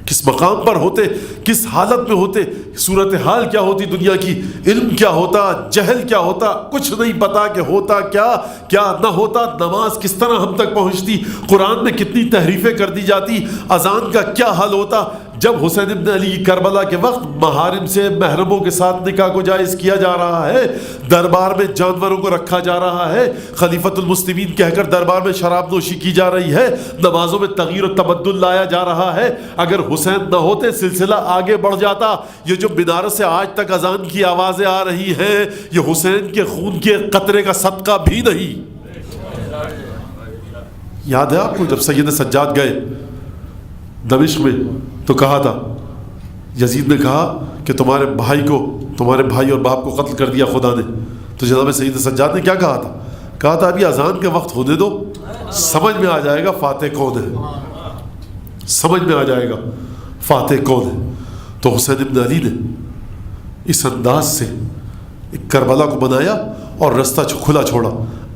کس مقام پر ہوتے, کس حالت میں ہوتے, صورتحال کیا ہوتی دنیا کی, علم کیا ہوتا, جہل کیا ہوتا, کچھ نہیں پتا کہ ہوتا کیا نہ ہوتا, نماز کس طرح ہم تک پہنچتی, قرآن میں کتنی تحریفیں کر دی جاتی, اذان کا کیا حل ہوتا. جب حسین ابن علی کربلا کے وقت محارم سے محرموں کے ساتھ نکاح کو جائز کیا جا رہا ہے, دربار میں جانوروں کو رکھا جا رہا ہے, خلیفۃ المسلمین کہہ کر دربار میں شراب نوشی کی جا رہی ہے, نمازوں میں تغییر و تبدل لایا جا رہا ہے, اگر حسین نہ ہوتے سلسلہ آگے بڑھ جاتا. یہ جو مینار سے آج تک اذان کی آوازیں آ رہی ہیں, یہ حسین کے خون کے قطرے کا صدقہ بھی نہیں. یاد ہے آپ کو جب سید سجاد گئے دمشق میں تو کہا تھا, یزید نے کہا کہ تمہارے بھائی اور باپ کو قتل کر دیا خدا نے. تو جناب سید سجاد نے کیا کہا تھا؟ کہا تھا ابھی اذان کے وقت ہونے دو, سمجھ میں آ جائے گا فاتح کون ہے, سمجھ میں آ جائے گا فاتح کون ہے. تو حسین ابن علی نے اس انداز سے ایک کربلا کو بنایا اور رستہ کھلا چھوڑا.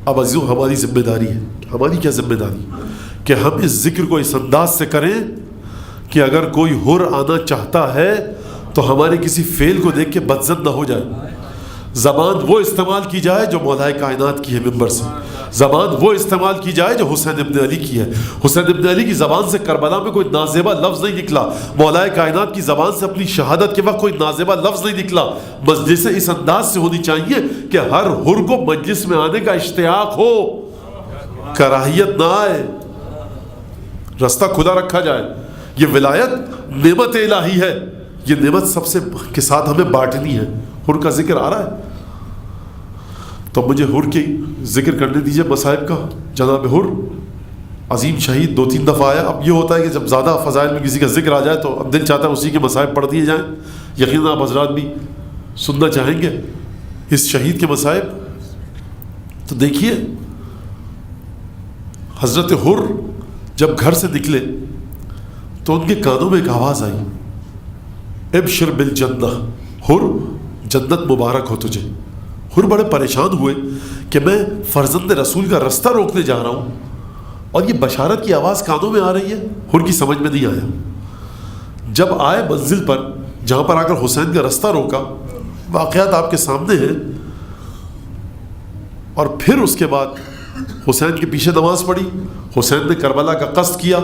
اب عزیزوں ہماری ذمہ داری ہے, ہماری کیا ذمہ داری کہ ہم اس ذکر کو اس انداز سے کریں کہ اگر کوئی حر آنا چاہتا ہے تو ہمارے کسی فعل کو دیکھ کے بدزن نہ ہو جائے. زبان وہ استعمال کی جائے جو مولا کائنات کی ہے ممبر سے, زبان وہ استعمال کی جائے جو حسین ابن علی کی ہے. حسین ابن علی کی زبان سے کربلا میں کوئی نازیبہ لفظ نہیں نکلا, مولا کائنات کی زبان سے اپنی شہادت کے وقت کوئی نازیبہ لفظ نہیں نکلا. مجلس اس انداز سے ہونی چاہیے کہ ہر حر کو مجلس میں آنے کا اشتیاق ہو, کراہیت نہ آئے, رستہ کھلا رکھا جائے. یہ ولایت نعمت الہی ہے, یہ نعمت سب سے کے ساتھ ہمیں بانٹنی ہے. حر کا ذکر آ رہا ہے تو مجھے حر کی ذکر کرنے دیجئے مصائب کا. جناب حر عظیم شہید 2-3 دفعہ آیا. اب یہ ہوتا ہے کہ جب زیادہ فضائل میں کسی کا ذکر آ جائے تو اب دل چاہتا ہے اسی کے مصائب پڑھ دیے جائیں. یقیناً آپ حضرات بھی سننا چاہیں گے اس شہید کے مصائب. تو دیکھیے حضرت حر جب گھر سے نکلے تو ان کے کانوں میں ایک آواز آئی, ابشر بالجنہ, حر جنت مبارک ہو تجھے. حر بڑے پریشان ہوئے کہ میں فرزند رسول کا رستہ روکنے جا رہا ہوں اور یہ بشارت کی آواز کانوں میں آ رہی ہے. حر کی سمجھ میں نہیں آیا. جب آئے منزل پر جہاں پر آ کر حسین کا رستہ روکا, واقعات آپ کے سامنے ہیں, اور پھر اس کے بعد حسین کے پیچھے نماز پڑھی. حسین نے کربلا کا قصد کیا,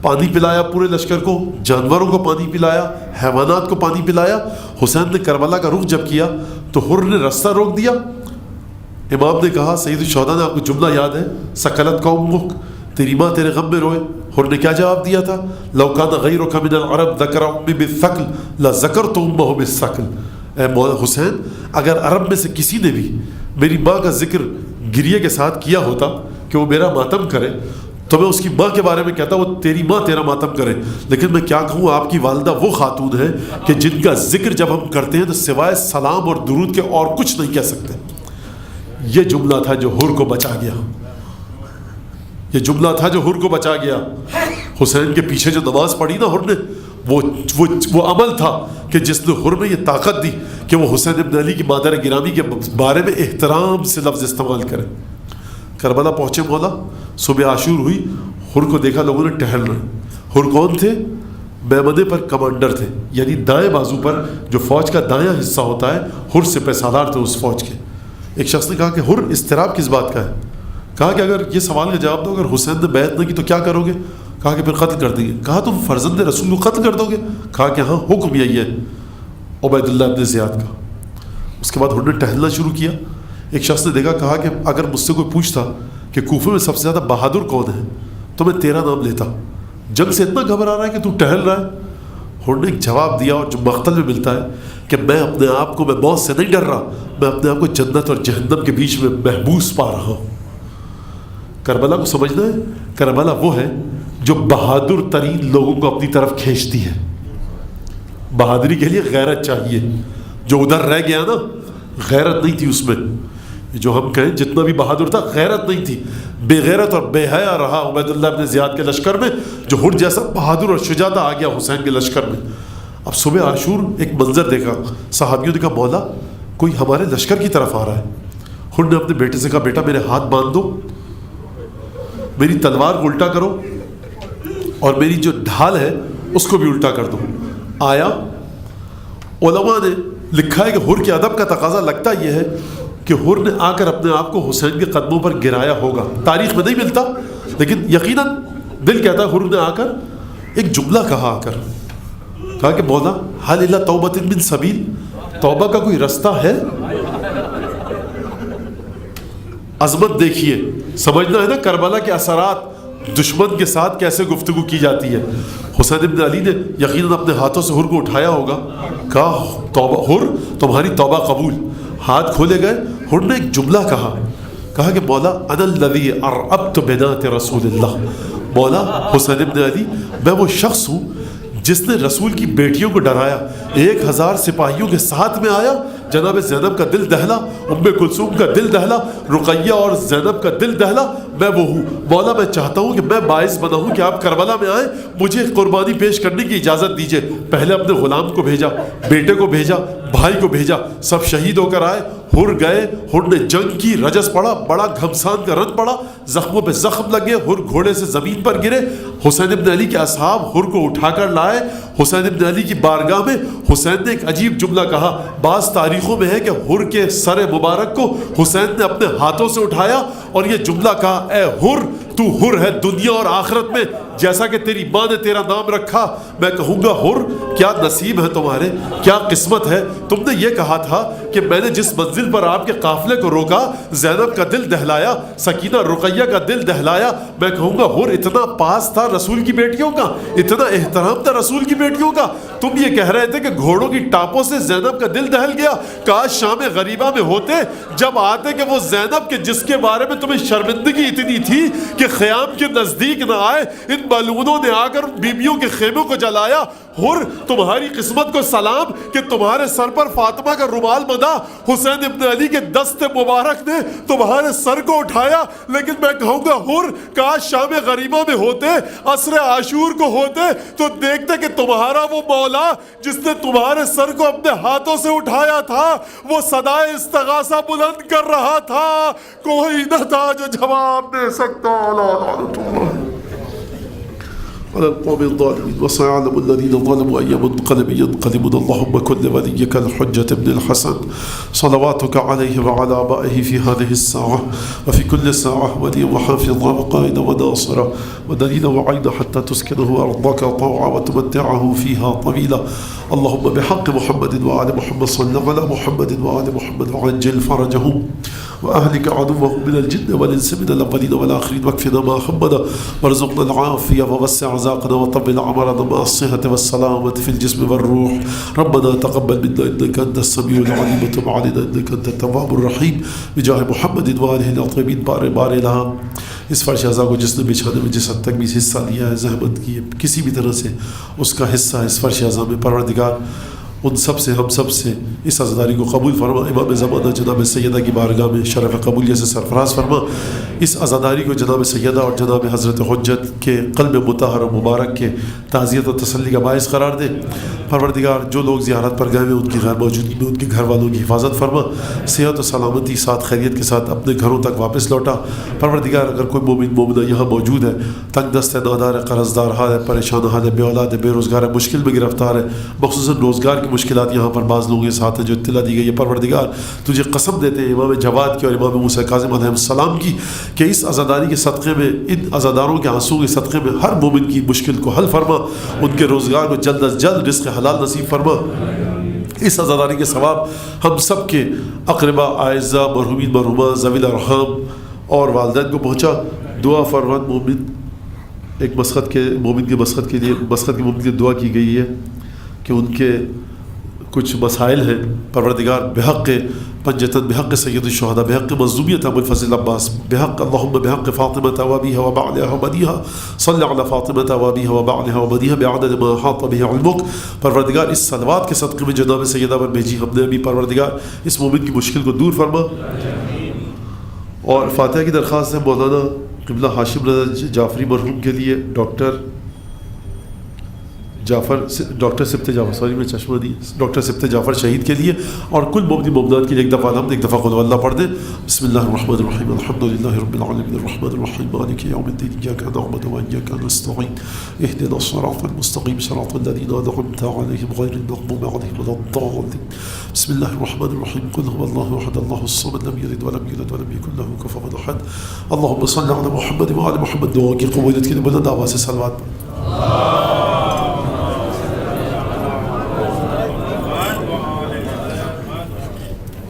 پانی پلایا پورے لشکر کو, جانوروں کو پانی پلایا, حیوانات کو پانی پلایا. حسین نے کربلا کا رخ جب کیا تو حر نے رستہ روک دیا. امام نے کہا, سید الشہداء نے آپ کو جملہ یاد ہے, سکلت قومک, تیری ماں تیرے غم میں روئے. حر نے کیا جواب دیا تھا؟ لو کان غیرک من العرب ذکر امي بالثقل لذکرت امه بالثقل. اے حسین, اگر عرب میں سے کسی نے بھی میری ماں کا ذکر گریے کے ساتھ کیا ہوتا کہ وہ میرا ماتم کرے تو میں اس کی ماں کے بارے میں کہتا وہ تیری ماں تیرا ماتم کرے. لیکن میں کیا کہوں, آپ کی والدہ وہ خاتون ہے کہ جن کا ذکر جب ہم کرتے ہیں تو سوائے سلام اور درود کے اور کچھ نہیں کہہ سکتے. یہ جملہ تھا جو حر کو بچا گیا. یہ جملہ تھا جو حر کو بچا گیا. حسین کے پیچھے جو نماز پڑھی نا حر نے, وہ عمل تھا کہ جس نے حر میں یہ طاقت دی کہ وہ حسین ابن علی کی مادر گرامی کے بارے میں احترام سے لفظ استعمال کرے. کربلا پہنچے مولا, صبح عاشور ہوئی, حر کو دیکھا لوگوں نے ٹہل رہے. حر کون تھے؟ میمنے پر کمانڈر تھے, یعنی دائیں بازو پر جو فوج کا دایاں حصہ ہوتا ہے, حر سپہ سالار تھے اس فوج کے. ایک شخص نے کہا کہ حر اضطراب کس بات کا ہے؟ کہا کہ اگر یہ سوال کا جواب دو, اگر حسین نے بیعت نہ کی تو کیا کرو گے؟ کہا کہ پھر قتل کر دیں گے. کہا تم فرزند رسول کو قتل کر دو گے؟ کہا کہ ہاں, حکم یہی ہے عبید اللہ ابن زیاد کا. اس کے بعد حر نے ٹہلنا شروع کیا. ایک شخص نے دیکھا, کہا کہ اگر مجھ سے کوئی پوچھتا کہ کوفے میں سب سے زیادہ بہادر کون ہے تو میں تیرا نام لیتا, جنگ سے اتنا گھبرا رہا ہے کہ تو ٹہل رہا ہے. حر نے ایک جواب دیا, اور جو مقتل میں ملتا ہے کہ میں اپنے آپ کو, میں موت سے نہیں ڈر رہا, میں اپنے آپ کو جنت اور جہنم کے بیچ میں محبوس پا رہا ہوں. کربلا کو سمجھنا ہے, کربلا وہ ہے جو بہادر ترین لوگوں کو اپنی طرف کھینچتی ہے. بہادری کے لیے غیرت چاہیے. جو ادھر رہ گیا نا, غیرت نہیں تھی اس میں. جو ہم کہیں جتنا بھی بہادر تھا, غیرت نہیں تھی, بے غیرت اور بے حیا رہا عبید اللہ ابن زیاد کے لشکر میں, جو حر جیسا بہادر اور شجاع آ گیا حسین کے لشکر میں. اب صبح عاشور ایک منظر دیکھا, صحابیوں نے کہا مولا کوئی ہمارے لشکر کی طرف آ رہا ہے. حر نے اپنے بیٹے سے کہا بیٹا میرے ہاتھ باندھ دو, میری تلوار کو الٹا کرو, اور میری جو ڈھال ہے اس کو بھی الٹا کر دو. آیا. علماء نے لکھا ہے کہ حر کے ادب کا تقاضا لگتا یہ ہے کہ حر نے آ کر اپنے آپ کو حسین کے قدموں پر گرایا ہوگا. تاریخ میں نہیں ملتا, لیکن یقیناً دل کہتا ہے حر نے آ کر ایک جملہ کہا. آ کر کہا کہ مولا حل الی توبۃ من سبیل, توبہ کا کوئی رستہ ہے؟ عظمت دیکھیے, سمجھنا ہے نا کربلا کے اثرات دشمن کے ساتھ کیسے گفتگو کی جاتی ہے. حسین ابن علی نے یقیناً اپنے ہاتھوں سے حر کو اٹھایا ہوگا, کہا توبہ حر تمہاری توبہ قبول. ہاتھ کھولے گئے, حر نے ایک جملہ کہا کہ مولا انا الذی ارعبت بنات رسول اللہ. مولا حسین ابن علی میں وہ شخص ہوں جس نے رسول کی بیٹیوں کو ڈرایا. 1000 سپاہیوں کے ساتھ میں آیا, جناب زینب کا دل دہلا, ام کلثوم کا دل دہلا, رقیہ اور زینب کا دل دہلا. میں وہ ہوں. مولا میں چاہتا ہوں کہ میں باعث بنا ہوں کہ آپ کربلا میں آئیں, مجھے قربانی پیش کرنے کی اجازت دیجیے. پہلے اپنے غلام کو بھیجا, بیٹے کو بھیجا, بھائی کو بھیجا, سب شہید ہو کر آئے. حر گئے, حر نے جنگ کی, رجس پڑا, بڑا گھمسان کا رن پڑا, زخموں پہ زخم لگے, حر گھوڑے سے زمین پر گرے. حسین ابن علی کے اصحاب حر کو اٹھا کر لائے حسین ابن علی کی بارگاہ میں. حسین نے ایک عجیب جملہ کہا. بعض تاریخوں میں ہے کہ حر کے سر مبارک کو حسین نے اپنے ہاتھوں سے اٹھایا اور یہ جملہ کہا, اے حر تو حر ہے دنیا اور آخرت میں, جیسا کہ تیری ماں نے تیرا نام رکھا. میں کہوں گا حر کیا نصیب ہے تمہارے, کیا قسمت ہے. تم نے یہ کہا تھا کہ میں نے جس منزل پر آپ کے قافلے کو روکا, زینب کا دل دہلایا, سکینہ رقیہ کا دل دہلایا. میں کہوں گا حر اتنا پاس تھا رسول کی بیٹیوں کا, اتنا احترام تھا رسول کی بیٹیوں کا. تم یہ کہہ رہے تھے کہ گھوڑوں کی ٹاپوں سے زینب کا دل دہل گیا. کاش شام غریبہ میں ہوتے, جب آتے کہ وہ زینب کے جس کے بارے میں تمہیں شرمندگی اتنی تھی کہ خیام کے نزدیک نہ آئے, ان ملعونوں نے آ کر بیبیوں کے خیموں کو جلایا. حر تمہاری قسمت کو سلام کہ تمہارے سر پر فاطمہ کا رومال بندھا. حسین ابن علی کے دست مبارک نے تمہارے سر کو اٹھایا. لیکن میں کہوں گا حر کاش شام غریبہ میں ہوتے, عصر عاشور کو ہوتے, تو دیکھتے کہ تمہارا وہ مولا جس نے تمہارے سر کو اپنے ہاتھوں سے اٹھایا تھا, وہ صدائے استغاثہ بلند کر رہا تھا. کوئی نہ تھا جو جواب دے سکتا. على القوم الظالمين وسيعلم الذين ظلموا أي منقلب ينقلبون. اللهم كن لوليك الحجة بن الحسن صلواتك عليه وعلى آبائه في هذه الساعة وفي كل ساعة وليا وحافظا وقائدا وناصرا ودليلا وعينا حتى تسكنه أرضك طوعا وتمتعه فيها طويلا. اللهم بحق محمد وآل محمد صل على محمد وآل محمد وعجل فرجهم وأهلك عدوهم من الجن والإنس من الأولين والآخرين واكفنا ما همنا وارزقنا العافية ووسع رزاقنا وطول عمرنا مع الصحة والسلامة في الجسم والروح. ربنا تقبل منا إنك أنت السميع العليم وتب علينا إنك أنت التواب الرحيم بجاه محمد وآله الطيبين. بار بار لها اس فرش اعضاء کو جس نے بچھانے میں جس حد تک بھی حصہ لیا ہے, زحمت کی ہے, کسی بھی طرح سے اس کا حصہ اس فرش اعضاء میں, پروردگار ان سب سے ہم سب سے اس عزاداری کو قبول فرما. امام زمانہ جناب سیدہ کی بارگاہ میں شرف قبولیت سے سرفراز فرما. اس عزاداری کو جناب سیدہ اور جناب حضرت حجت کے قلب مطہر و مبارک کے تعزیت و تسلی کا باعث قرار دے. پروردگار جو لوگ زیارت پر گئے ہیں ان کی غیر موجودگی میں ان کے گھر والوں کی حفاظت فرما. صحت و سلامتی ساتھ خیریت کے ساتھ اپنے گھروں تک واپس لوٹا. پروردگار اگر کوئی مومن مومنہ یہاں موجود ہے، تنگ دست ہے، نادار ہے، قرض دار حال ہے، پریشان حال ہے، بے اولاد ہے، بے روزگار ہے، مشکل میں گرفتار ہے، خصوصاً روزگار کی مشکلات یہاں پر بعض لوگوں کے ساتھ ہیں جو اطلاع دی گئی ہے. پروردگار تجھے قسم دیتے ہیں امام جواد کی اور امام موسیٰ کاظم علیہ السلام کی کہ اس عزاداری کے صدقے میں، ان عزاداروں کے آنسوں کے صدقے میں ہر مومن کی مشکل کو حل فرما. ان کے روزگار کو جلد از جلد رزق حلال نصیب فرما. اس عزاداری کے ثواب ہم سب کے اقربا، اعزاء، مرحومین، مرحومات، ذوی الارحام اور والدین کو پہنچا. دعا فرمان مومن ایک مسخت کے مومن کے مسخت کے لیے مومن کی دعا کی گئی ہے کہ ان کے کچھ مسائل ہیں. پروردگار بحق پنجتن، بحق سید الشہداء، بحق مظلومیت ابو الفضل عباس، بحق اللہم بحق فاطمہ وابیہا وبعلہا وبنیہا صلی علی فاطمہ وابیہا وبعلہا وبنیہا بعدد ما احاط بہ علمک. پروردگار اس صلوات کے صدقے میں جناب سیدہ پر بھیجی ہم نے ابھی. پروردگار اس مومن کی مشکل کو دور فرما. اور فاتحہ کی درخواست ہے مولانا قبلہ ہاشم رضا جعفری مرحوم کے لیے، ڈاکٹر سبت جعفر سوری میں چشمہ دی ڈاکٹر سبت جعفر شہید کے لیے، اور کل مومنین مومنات کے لیے ایک دفعہ الحمد، ایک دفعہ قل ہو اللہ پڑھ دیں. بسم اللہ الرحمن الرحیم الحمد للہ رب العالمین الرحمن الرحیم مالک یوم الدین ایاک نعبد و ایاک نستعین اهدنا الصراط المستقیم صراط الذین انعمت علیہم غیر المغضوب علیہم ولا الضالین. بسم اللہ الرحمن الرحیم قل هو اللہ احد اللہ الصمد لم یلد ولم یولد ولم یکن له کفوا احد. اللهم صل علی محمد وعلی محمد. دعا کی قبولیت کے لیے بلند آواز سے صلوات پڑھ.